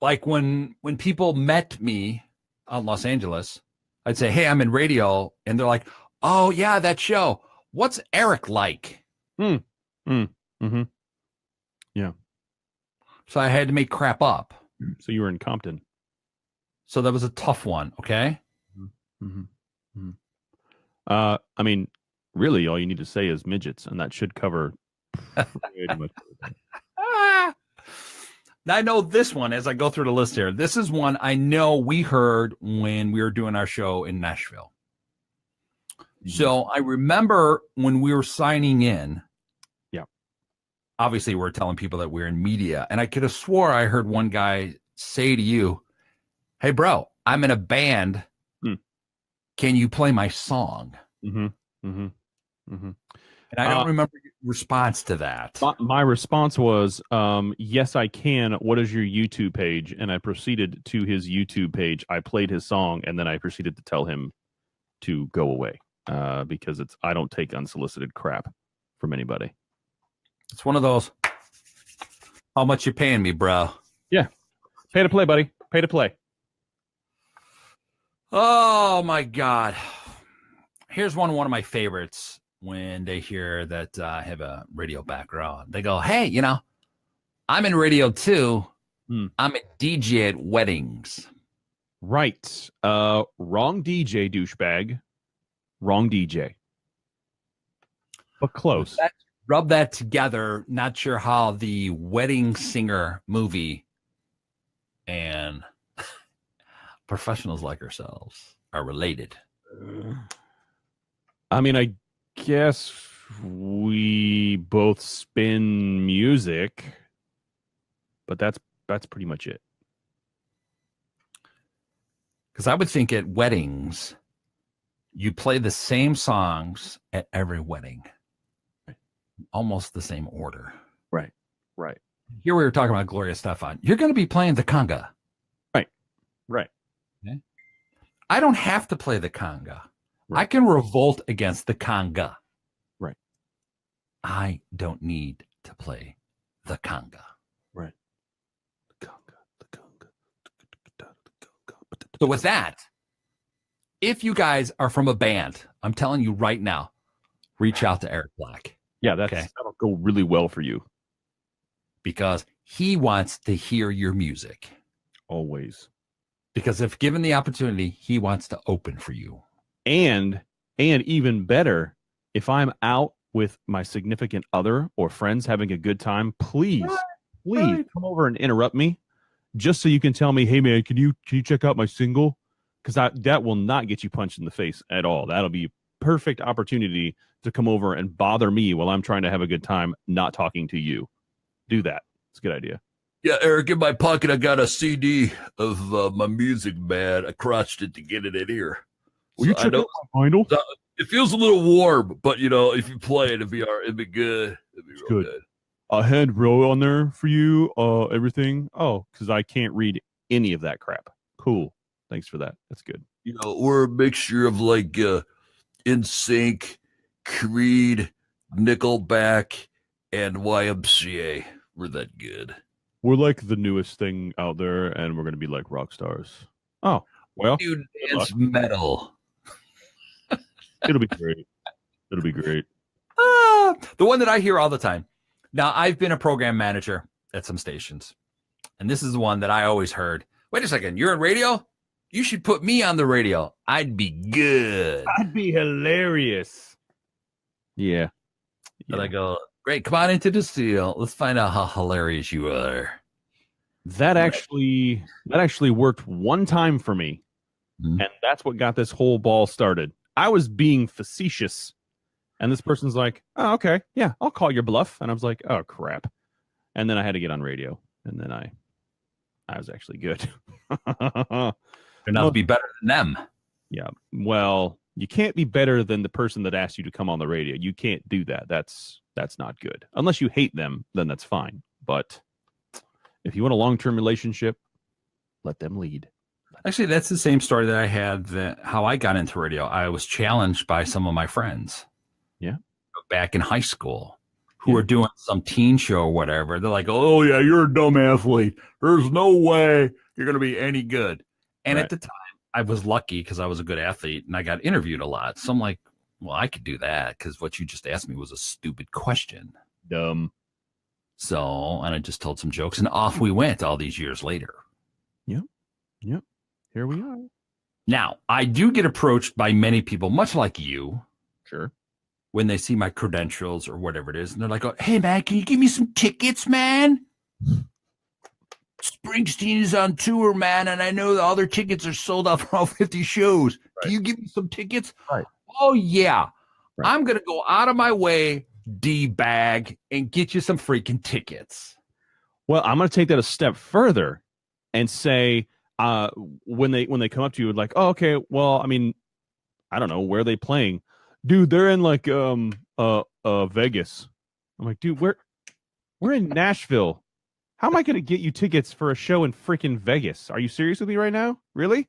Like when people met me out in Los Angeles, I'd say, hey, I'm in radio. And they're like, oh, yeah, that show. What's Eric like? Yeah. So I had to make crap up. So you were in Compton. So that was a tough one. Okay. I mean, really, all you need to say is midgets, and that should cover pretty much everything. Now I know this one as I go through the list here. This is one I know we heard when we were doing our show in Nashville. So I remember when we were signing in. Yeah. Obviously, we're telling people that we're in media. And I could have swore I heard one guy say to you, hey, bro, I'm in a band. Can you play my song? And I don't remember your response to that. My response was, yes, I can. What is your YouTube page? And I proceeded to his YouTube page. I played his song, and then I proceeded to tell him to go away because I don't take unsolicited crap from anybody. It's one of those, how much you paying me, bro? Yeah. Pay to play, buddy. Pay to play. Oh, my God. Here's one of my favorites. When they hear that I have a radio background, they go, hey, I'm in radio too. I'm a DJ at weddings. Right. Wrong DJ, douchebag. Wrong DJ. But close. Rub that together. Not sure how the Wedding Singer movie and professionals like ourselves are related. I mean, I guess we both spin music, but that's pretty much it. Because I would think at weddings, you play the same songs at every wedding, almost the same order. Right. Here we were talking about Gloria Estefan. You're going to be playing the conga. Right. Okay. I don't have to play the conga. Right. I can revolt against the conga. Right. I don't need to play the conga. Right. The conga. So with that, if you guys are from a band, I'm telling you right now, reach out to Eric Black. Yeah, that'll go really well for you. Because he wants to hear your music. Always. Because if given the opportunity, he wants to open for you. And even better, if I'm out with my significant other or friends having a good time, please come over and interrupt me just so you can tell me, hey man, can you check out my single? Because that will not get you punched in the face at all. That'll be a perfect opportunity to come over and bother me while I'm trying to have a good time, not talking to you. Do that. It's a good idea. Yeah, Eric, in my pocket, I got a CD of my music, man. I crotched it to get it in here. Will you check out my vinyl? It feels a little warm, but, if you play it, it'd be good. It'd be real good. I had row on there for you, everything. Oh, because I can't read any of that crap. Cool. Thanks for that. That's good. We're a mixture of like NSYNC, Creed, Nickelback, and YMCA. We're that good. we're like the newest thing out there, and we're going to be like rock stars. Oh, well, Dude, it's metal. it'll be great. It'll be great. The one that I hear all the time. Now, I've been a program manager at some stations, and this is the one that I always heard. Wait a second, you're in radio? You should put me on the radio. I'd be good. I'd be hilarious. Yeah. And I go, great, come on into the studio. Let's find out how hilarious you are. That actually worked one time for me. Mm-hmm. And that's what got this whole ball started. I was being facetious. And this person's like, oh, okay, yeah, I'll call your bluff. And I was like, oh, crap. And then I had to get on radio. And then I was actually good. You're not to be better than them. Yeah. Well, you can't be better than the person that asked you to come on the radio. You can't do that. That's not good. Unless you hate them, then that's fine. But if you want a long-term relationship, let them lead. Actually, that's the same story that I had, that how I got into radio. I was challenged by some of my friends. Yeah. Back in high school, who were doing some teen show or whatever. They're like, oh, yeah, you're a dumb athlete. There's no way you're going to be any good. And at the time, I was lucky because I was a good athlete and I got interviewed a lot. So I'm like, well, I could do that because what you just asked me was a stupid question. Dumb. So, and I just told some jokes and off we went all these years later. Yep. Here we are. Now, I do get approached by many people, much like you. Sure. When they see my credentials or whatever it is. And they're like, oh, hey, man, can you give me some tickets, man? Springsteen is on tour, man, and I know that all their tickets are sold out for all 50 shows. Right. Can you give me some tickets? Right. Oh, yeah. Right. I'm going to go out of my way, D-bag, and get you some freaking tickets. Well, I'm going to take that a step further and say when they come up to you like, oh, okay, well, I mean, I don't know, where are they playing? Dude, they're in like Vegas. I'm like, dude, we're in Nashville. How am I going to get you tickets for a show in freaking Vegas? Are you serious with me right now? Really?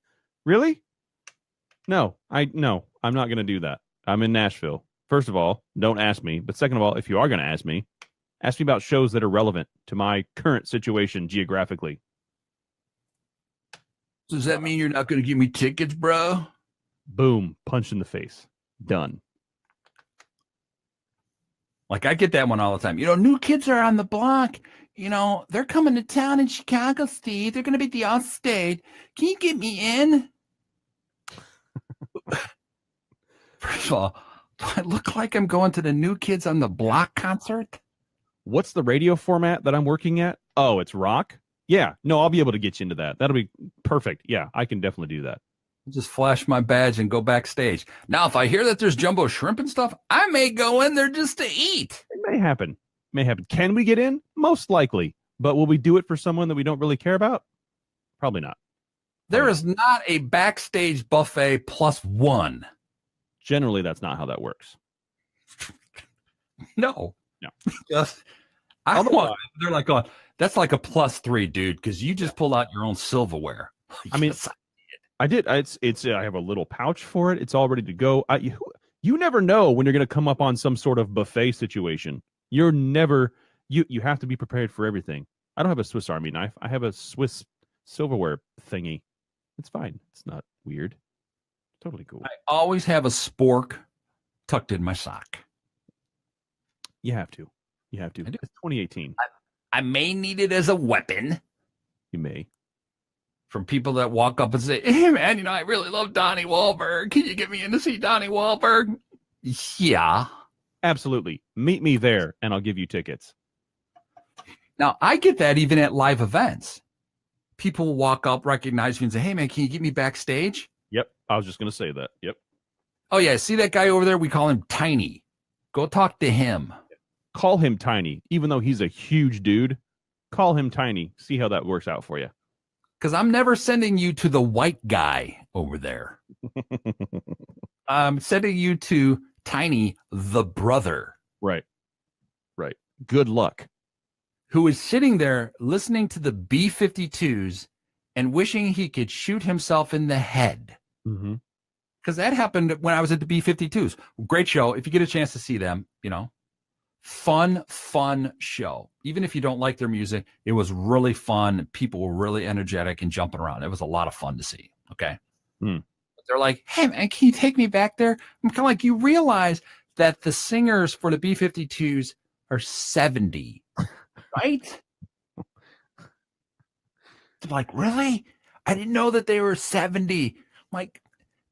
No, I'm not going to do that. I'm in Nashville. First of all, don't ask me. But second of all, if you are going to ask me about shows that are relevant to my current situation geographically. Does that mean you're not going to give me tickets, bro? Boom, punch in the face. Done. Like, I get that one all the time. You know, new kids are on the block. You know, they're coming to town in Chicago, Steve. They're going to be at the off stage. Can you get me in? First of all, do I look like I'm going to the New Kids on the Block concert? What's the radio format that I'm working at? Oh, it's rock? Yeah. No, I'll be able to get you into that. That'll be perfect. Yeah, I can definitely do that. Just flash my badge and go backstage. Now, if I hear that there's jumbo shrimp and stuff, I may go in there just to eat. It may happen. Can we get in? Most likely. But will we do it for someone that we don't really care about? Probably not. There is not a backstage buffet +1. Generally, that's not how that works. No. Just, they're like, oh, that's like a +3, dude, because you just pulled out your own silverware. I mean, I did. I have a little pouch for it. It's all ready to go. You never know when you're going to come up on some sort of buffet situation. You have to be prepared for everything. I don't have a Swiss Army knife. I have a Swiss silverware thingy. It's fine. It's not weird. Totally cool. I always have a spork tucked in my sock. You have to. It's 2018. I may need it as a weapon. You may. From people that walk up and say, hey, man, you know, I really love Donnie Wahlberg. Can you get me in to see Donnie Wahlberg? Yeah. Absolutely. Meet me there, and I'll give you tickets. Now, I get that even at live events. People will walk up, recognize me, and say, hey, man, can you get me backstage? Yep. I was just going to say that. Yep. Oh, yeah. See that guy over there? We call him Tiny. Go talk to him. Call him Tiny. Even though he's a huge dude, call him Tiny. See how that works out for you. Because I'm never sending you to the white guy over there. I'm sending you to Tiny, the brother. Right. Good luck. Who is sitting there listening to the B-52s and wishing he could shoot himself in the head. Mm-hmm. Because that happened when I was at the B-52s. Great show. If you get a chance to see them, you know, Fun show. Even if you don't like their music, it was really fun. People were really energetic and jumping around. It was a lot of fun to see. Okay. They're like, hey, man, can you take me back there? I'm kind of like, you realize that the singers for the B-52s are 70, right? They're like, really? I didn't know that they were 70. I'm like,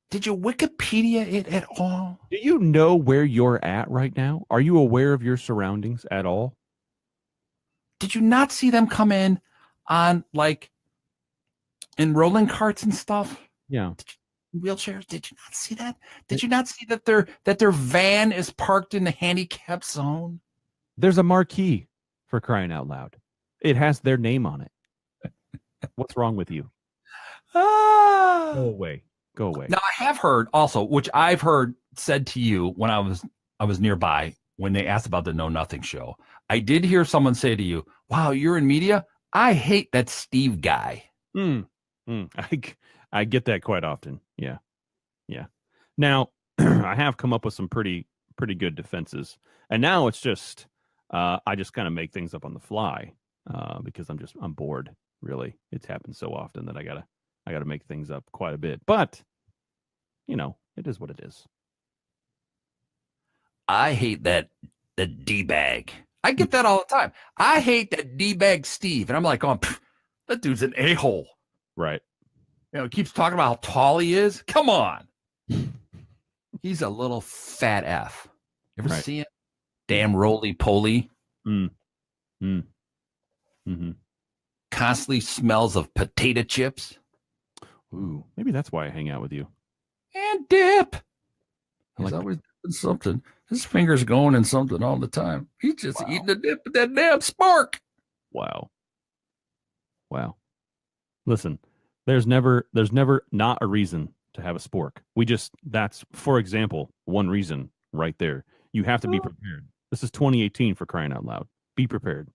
did you Wikipedia it at all? Do you know where you're at right now? Are you aware of your surroundings at all? Did you not see them come in on like in rolling carts and stuff? Yeah. Wheelchairs? Did you not see that? Did you not see that their van is parked in the handicap zone? There's a marquee, for crying out loud. It has their name on it. What's wrong with you? Go away. Go away. Now I have heard also, which I've heard said to you when I was nearby when they asked about the Know Nothing show. I did hear someone say to you, "Wow, you're in media? I hate that Steve guy." I get that quite often. Yeah. Now I have come up with some pretty good defenses, and now it's just I just kind of make things up on the fly because I'm bored. Really, it's happened so often that I gotta make things up quite a bit. But it is what it is. I hate that the D-bag. I get that all the time. I hate that D-bag Steve, and I'm like, oh, that dude's an a-hole. Right. Keeps talking about how tall he is. Come on. He's a little fat F. You ever see it? Damn roly-poly. Mm-hmm. Constantly smells of potato chips. Ooh, maybe that's why I hang out with you. And dip. He's like always doing something. His finger's going in something all the time. He's just eating the dip with that damn spark. Wow. Listen, there's never not a reason to have a spork. That's, for example, one reason right there. You have to be prepared. This is 2018, for crying out loud. Be prepared.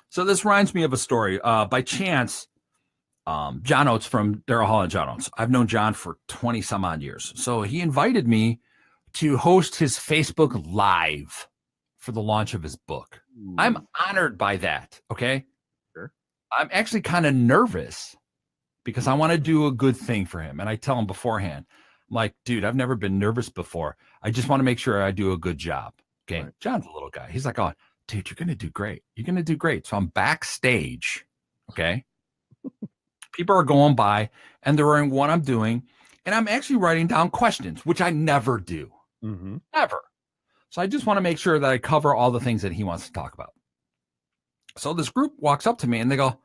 So this reminds me of a story. By chance, John Oates from Daryl Hall and John Oates. I've known John for 20 some odd years. So he invited me to host his Facebook Live for the launch of his book. Ooh. I'm honored by that. Okay. Sure. I'm actually kind of nervous because I want to do a good thing for him. And I tell him beforehand, I'm like, dude, I've never been nervous before. I just want to make sure I do a good job. Okay. Right. John's a little guy. He's like, oh, dude, you're going to do great. You're going to do great. So I'm backstage. Okay. People are going by and they're wearing what I'm doing. And I'm actually writing down questions, which I never do. Mm-hmm. Never. So I just want to make sure that I cover all the things that he wants to talk about. So this group walks up to me and they go,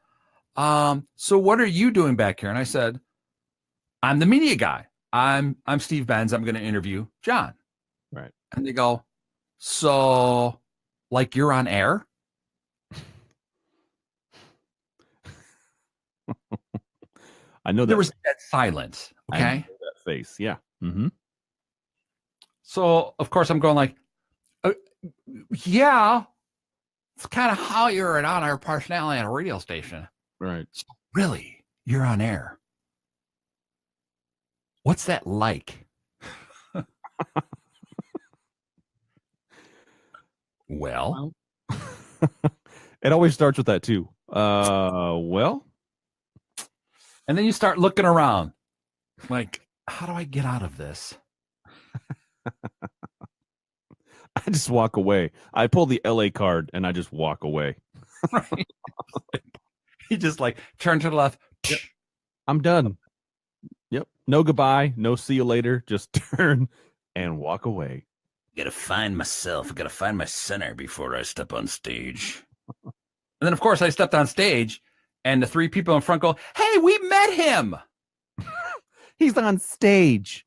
so what are you doing back here? And I said, I'm the media guy. I'm Steve Benz. I'm going to interview John. Right. And they go, so like you're on air? I know there was that silence. Okay. I know that face. Yeah. Mm-hmm. So of course I'm going like, yeah, it's kind of how you're an on-air personality on a radio station. Right. So really, you're on air. What's that like? Well, it always starts with that too. Well, and then you start looking around like, how do I get out of this? I just walk away. I pull the LA card and I just walk away. Right. He just like turn to the left. Yep. I'm done. Yep. No goodbye. No see you later. Just turn and walk away. Gotta find myself. I gotta find my center before I step on stage. And then, of course, I stepped on stage and the three people in front go, hey, we met him. He's on stage.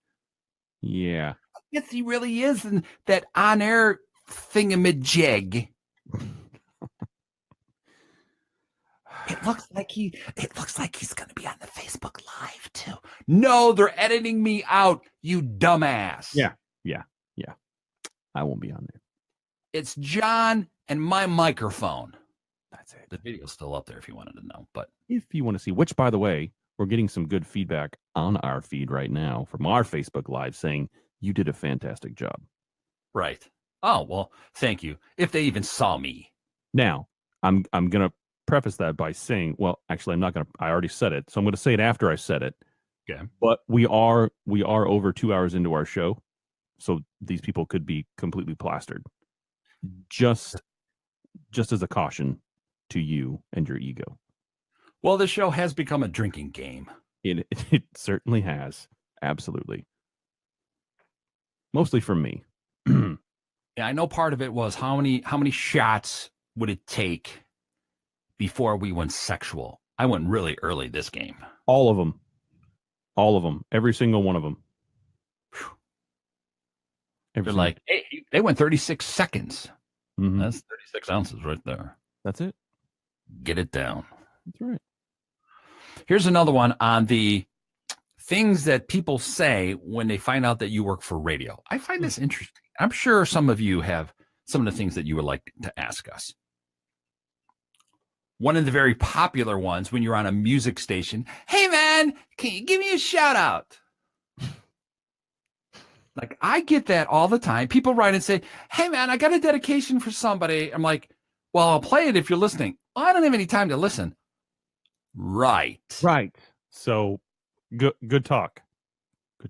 Yeah. Yes, he really is. And that on-air thingamajig. It looks like he's going to be on the Facebook Live too. No, they're editing me out, you dumbass. Yeah. I won't be on there. It's John and my microphone. That's it. The video's still up there if you wanted to know. But if you want to see, which, by the way, we're getting some good feedback on our feed right now from our Facebook Live saying you did a fantastic job. Right. Oh, well, thank you. If they even saw me. Now, I'm gonna preface that by saying, well, actually, I'm not gonna. I already said it, so I'm gonna say it after I said it. Okay. But we are over 2 hours into our show, so these people could be completely plastered. Just as a caution to you and your ego. Well, this show has become a drinking game. It certainly has. Absolutely. Mostly from me. Yeah, I know part of it was how many shots would it take before we went sexual? I went really early this game. All of them. All of them. Every single one of them. They're like, hey, they went 36 seconds. Mm-hmm. That's 36 ounces right there. That's it. Get it down. That's right. Here's another one on the things that people say when they find out that you work for radio. I find this interesting. I'm sure some of you have some of the things that you would like to ask us. One of the very popular ones when you're on a music station. Hey, man, can you give me a shout out? Like, I get that all the time. People write and say, hey, man, I got a dedication for somebody. I'm like, well, I'll play it if you're listening. Well, I don't have any time to listen. Right. So good talk.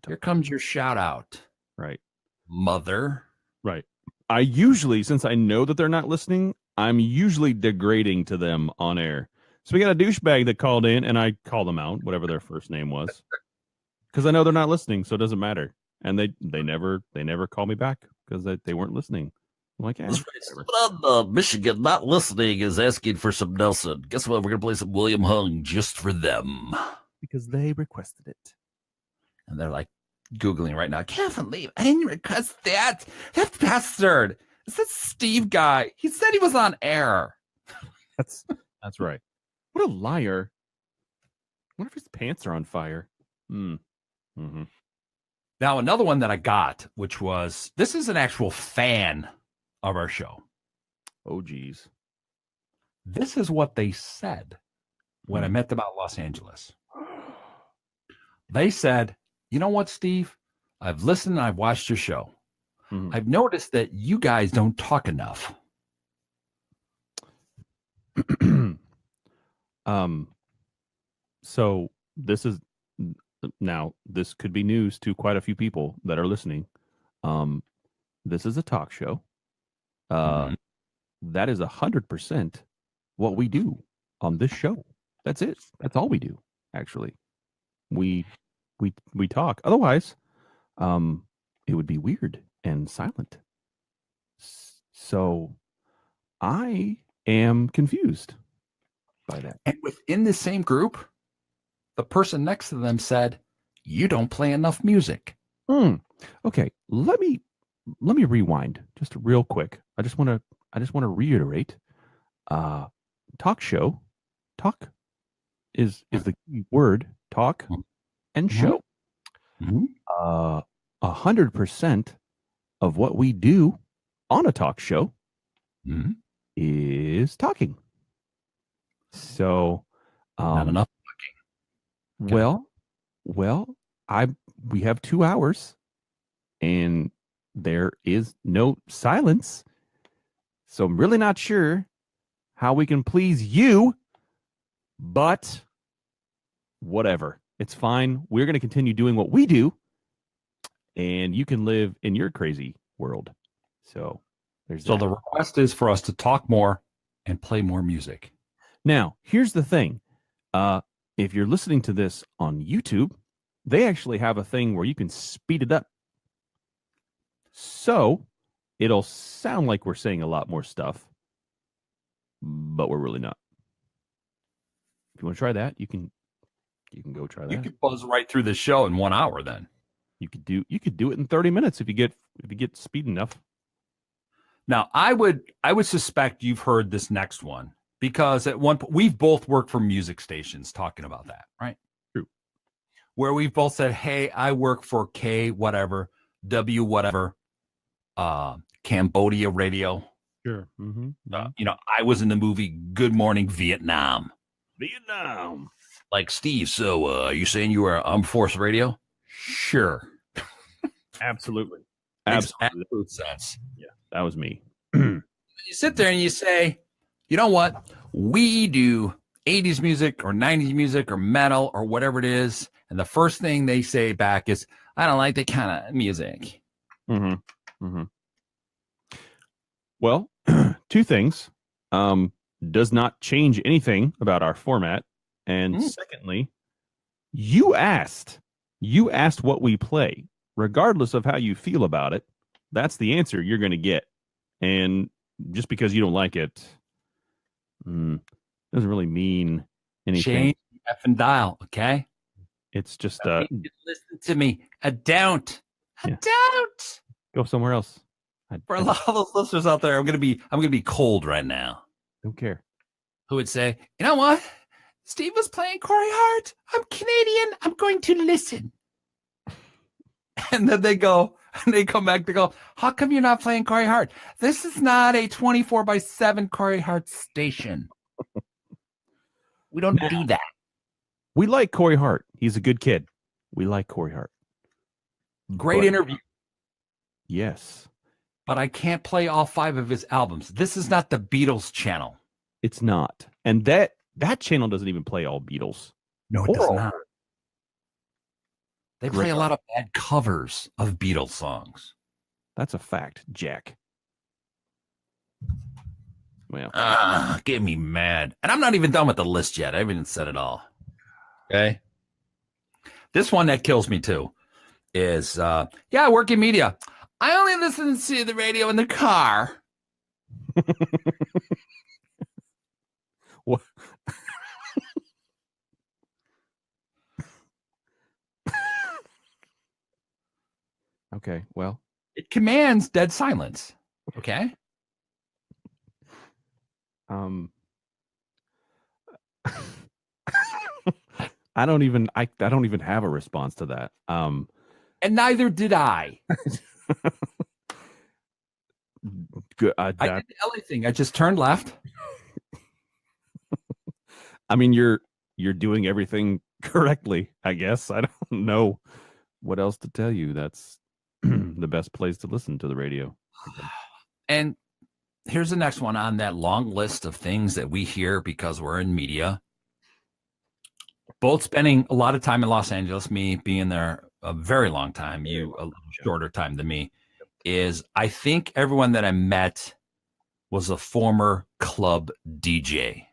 Here comes your shout out. Right. Mother. Right. I usually, since I know that they're not listening, I'm usually degrading to them on air. So we got a douchebag that called in, and I called them out, whatever their first name was, because I know they're not listening, so it doesn't matter. And they never call me back because they weren't listening. I'm like, yeah. Someone on Michigan not listening is asking for some Nelson. Guess what? We're gonna play some William Hung just for them because they requested it. And they're like Googling right now. Can't believe I didn't request that. That bastard. Is that Steve guy? He said he was on air. That's right. What a liar. I wonder if his pants are on fire. Mm-hmm. Now, another one that I got, which was, this is an actual fan of our show. Oh, geez. This is what they said when I met them out in Los Angeles. They said, you know what, Steve? I've listened and I've watched your show. Mm-hmm. I've noticed that you guys don't talk enough. So this could be news to quite a few people that are listening. This is a talk show. That is 100% what we do on this show. That's it. That's all we do. Actually, we talk. Otherwise, it would be weird and silent. So I am confused by that. And within the same group, the person next to them said, you don't play enough music. Okay, let me rewind just real quick. I just want to reiterate. Talk show. Talk is the key word. Talk and show. 100% of what we do on a talk show is talking. So, not enough talking. Well, we have 2 hours, and there is no silence. So I'm really not sure how we can please you, but whatever. It's fine. We're going to continue doing what we do, and you can live in your crazy world. So there's the request is for us to talk more and play more music. Now, here's the thing. If you're listening to this on YouTube, they actually have a thing where you can speed it up. So it'll sound like we're saying a lot more stuff, but we're really not. If you want to try that, you can go try that. You could buzz right through the show in 1 hour then. You could do it in 30 minutes if you get speed enough. Now, I would suspect you've heard this next one because at one point we've both worked for music stations talking about that, right? True. Where we've both said, "Hey, I work for K whatever, W whatever, Cambodia radio." Sure. Mm-hmm. I was in the movie Good Morning Vietnam. Like Steve. So, are you saying you are Armed Force Radio? Sure. Absolutely. Absolute sense. Yeah. That was me. You sit there and you say, you know what? We do 80s music or 90s music or metal or whatever it is. And the first thing they say back is, I don't like that kind of music. Mm-hmm. Mm-hmm. Well, two things. Does not change anything about our format. And secondly, you asked what we play. Regardless of how you feel about it, that's the answer you're going to get. And just because you don't like it, doesn't really mean anything. Change effing dial, okay? It's just listen to me. I don't. Go somewhere else. For a lot of those listeners out there, I'm gonna be cold right now. Don't care. Who would say, you know what? Steve was playing Corey Hart. I'm Canadian. I'm going to listen. And then they come back to go, how come you're not playing Corey Hart? This is not a 24/7 Corey Hart station. We don't do that. We like Corey Hart. He's a good kid. We like Corey Hart. Great interview. Yes. But I can't play all 5 of his albums. This is not the Beatles channel. It's not. And that channel doesn't even play all Beatles. No, it does not. They play a lot of bad covers of Beatles songs. That's a fact, Jack. Well, get me mad. And I'm not even done with the list yet. I haven't even said it all. Okay. This one that kills me too is, I work in media. I only listen to the radio in the car. What? Okay, well. It commands dead silence. Okay. I don't even have a response to that. And neither did I. Good, I did the LA thing. I just turned left. I mean, you're doing everything correctly, I guess. I don't know what else to tell you. That's the best place to listen to the radio. And here's the next one on that long list of things that we hear because we're in media. Both spending a lot of time in Los Angeles, me being there a very long time, you a little shorter time than me, is I think everyone that I met was a former club DJ.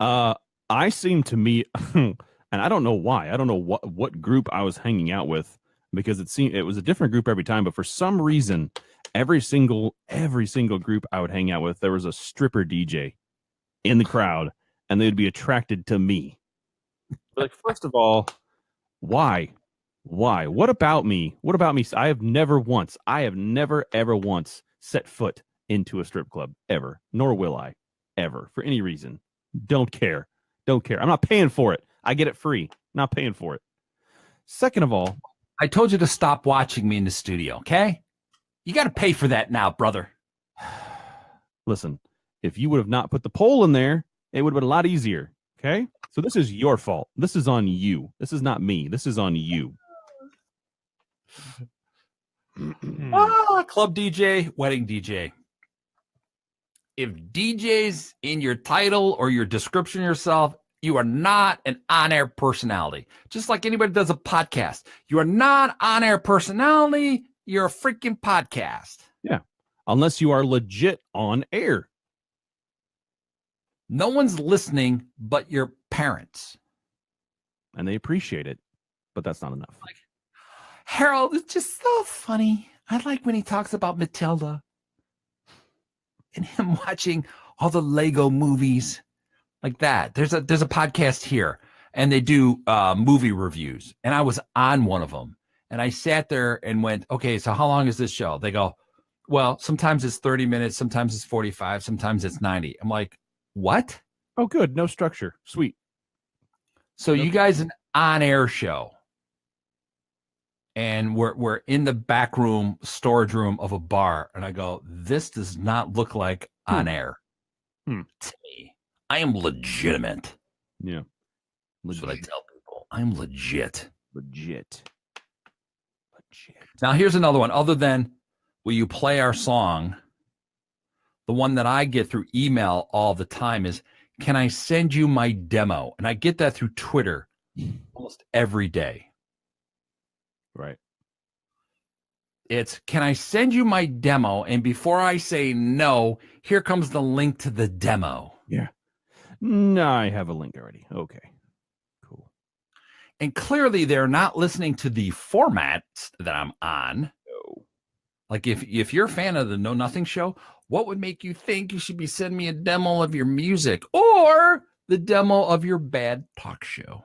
I seem to me, and I don't know why. I don't know what group I was hanging out with, because it was a different group every time. But for some reason, every single group I would hang out with, there was a stripper DJ in the crowd, and they'd be attracted to me. Like, first of all, why? What about me? I have never ever once set foot into a strip club ever, nor will I ever for any reason. Don't care. I'm not paying for it. I get it free. Not paying for it. Second of all, I told you to stop watching me in the studio, okay? You got to pay for that now, brother. Listen, if you would have not put the poll in there, it would have been a lot easier, okay? So this is your fault. This is on you. This is not me. This is on you. Club DJ, wedding DJ. If DJ's in your title or your description of yourself, you are not an on-air personality. Just like anybody does a podcast. You are not on-air personality. You're a freaking podcast. Yeah. Unless you are legit on air. No one's listening but your parents. And they appreciate it, but that's not enough. Like, Harold is just so funny. I like when he talks about Matilda and him watching all the Lego movies like that. There's a podcast here, and they do movie reviews, and I was on one of them, and I sat there and went, okay, so how long is this show? They go, well, sometimes it's 30 minutes, sometimes it's 45, sometimes it's 90. I'm like, what? Oh, good. No structure. Sweet. So you guys an on-air show, and we're in the back room, storage room of a bar, and I go, this does not look like on air to me. I am legitimate. Yeah. That's what I tell people. I'm legit. Legit. Now, here's another one. Other than will you play our song? The one that I get through email all the time is, can I send you my demo? And I get that through Twitter almost every day. Right. It's, can I send you my demo? And before I say no, here comes the link to the demo. Yeah. No, I have a link already. Okay. Cool. And clearly they're not listening to the format that I'm on. No. Like if you're a fan of the Know Nothing show, what would make you think you should be sending me a demo of your music or the demo of your bad talk show?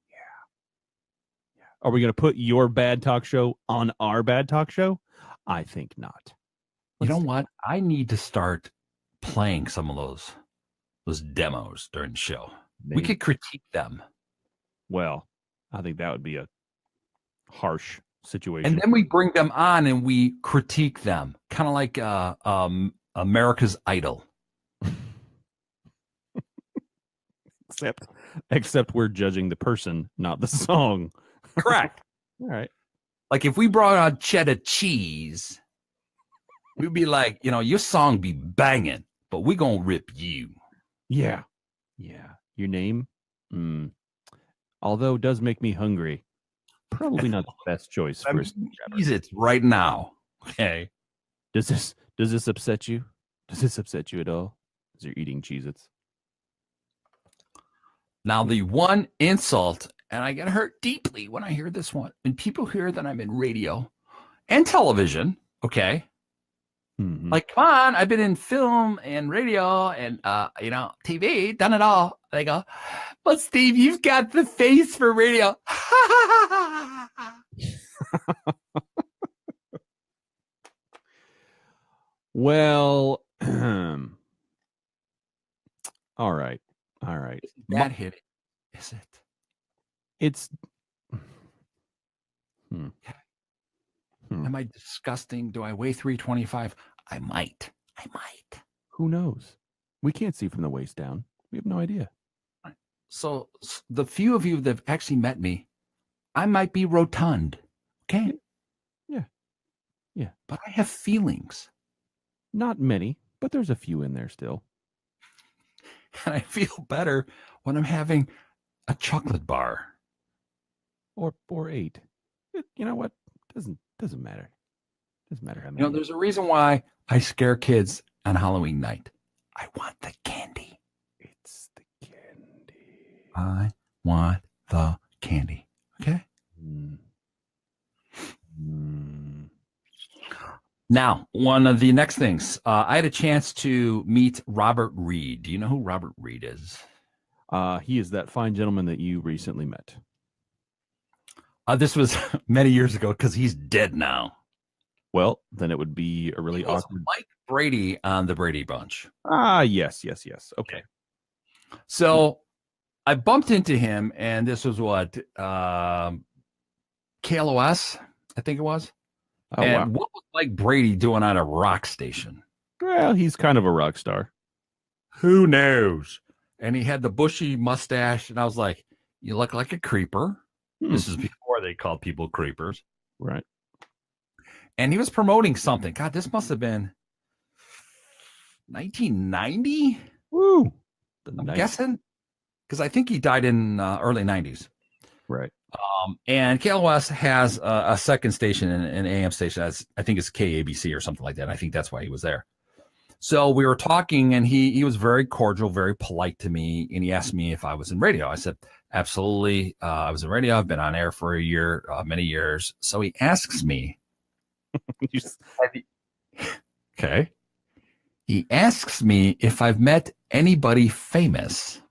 Yeah. Are we going to put your bad talk show on our bad talk show? I think not. You know what? I need to start playing some of those demos during the show. Maybe. We could critique them. Well, I think that would be a harsh situation. And then we bring them on and we critique them, kind of like America's Idol. Except we're judging the person, not the song. Correct. All right. Like if we brought on cheddar cheese, we'd be like, your song be banging, but we gonna rip you. Yeah. Yeah. Your name? Although it does make me hungry. Probably not the best choice for Cheez-Its right now. Okay. Does this upset you? Does this upset you at all? As you're eating Cheez-Its? Now the one insult, and I get hurt deeply when I hear this one, and people hear that I'm in radio and television. Okay. Mm-hmm. Like, come on, I've been in film and radio and TV, done it all. They go, but Steve, you've got the face for radio. Well, all right. That hit it. Is it? It's. Am I disgusting? Do I weigh 325? I might. Who knows? We can't see from the waist down. We have no idea. So the few of you that have actually met me, I might be rotund. Okay. Yeah. But I have feelings. Not many, but there's a few in there still. And I feel better when I'm having a chocolate bar. Or 8. You know what? Doesn't matter. Doesn't matter how many. There's a reason why I scare kids on Halloween night. I want the candy. It's the candy. I want the candy. Okay? Now, one of the next things, I had a chance to meet Robert Reed. Do you know who Robert Reed is? He is that fine gentleman that you recently met. This was many years ago because he's dead now. Well, then it would be a really awkward. Mike Brady on the Brady Bunch. Yes. Okay. So I bumped into him, and this was what? KLOS, I think it was. Oh, and wow. what was Mike Brady doing on a rock station? Well, he's kind of a rock star. Who knows? And he had the bushy mustache, and I was like, you look like a creeper. This is before they called people creepers. Right. And he was promoting something. God, this must have been 1990? Woo. I'm guessing. Because I think he died in early 90s. Right. And KLOS has a second station, an AM station. I think it's KABC or something like that. I think that's why he was there. So we were talking, and he was very cordial, very polite to me. And he asked me if I was in radio. I said, absolutely. I was in radio. I've been on air for a year, many years. So he asks me. Okay. He asks me if I've met anybody famous.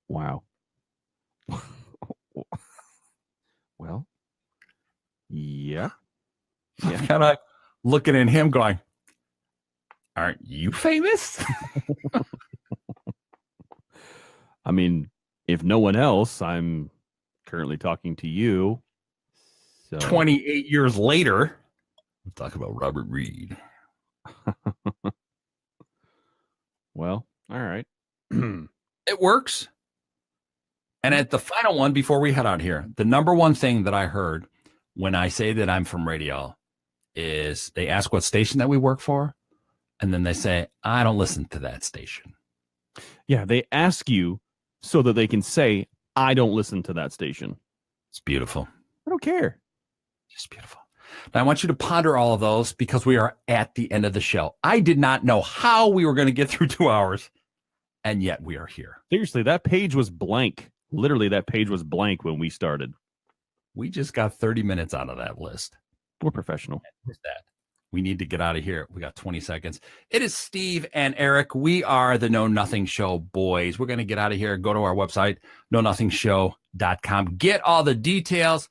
Wow. Well, yeah. I'm kind of looking at him going, aren't you famous? I mean, if no one else, I'm currently talking to you. So 28 years later, we'll talk about Robert Reed. Well, all right. It works. And at the final one, before we head out here, the number one thing that I heard when I say that I'm from radio is they ask what station that we work for, and then they say, I don't listen to that station. Yeah, they ask you so that they can say, I don't listen to that station. It's beautiful. I don't care. Just beautiful. Now, I want you to ponder all of those because we are at the end of the show. I did not know how we were going to get through 2 hours, and yet we are here. Seriously, that page was blank. Literally, that page was blank when we started. We just got 30 minutes out of that list. We're professional. With that, we need to get out of here. We got 20 seconds. It is Steve and Eric. We are the Know Nothing Show boys. We're going to get out of here. Go to our website, KnowNothingShow.com. Get all the details.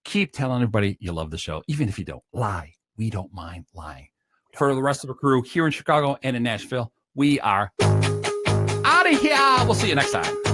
Keep telling everybody you love the show, even if you don't. Lie. We don't mind lying. For the rest of the crew here in Chicago and in Nashville, we are out of here. We'll see you next time.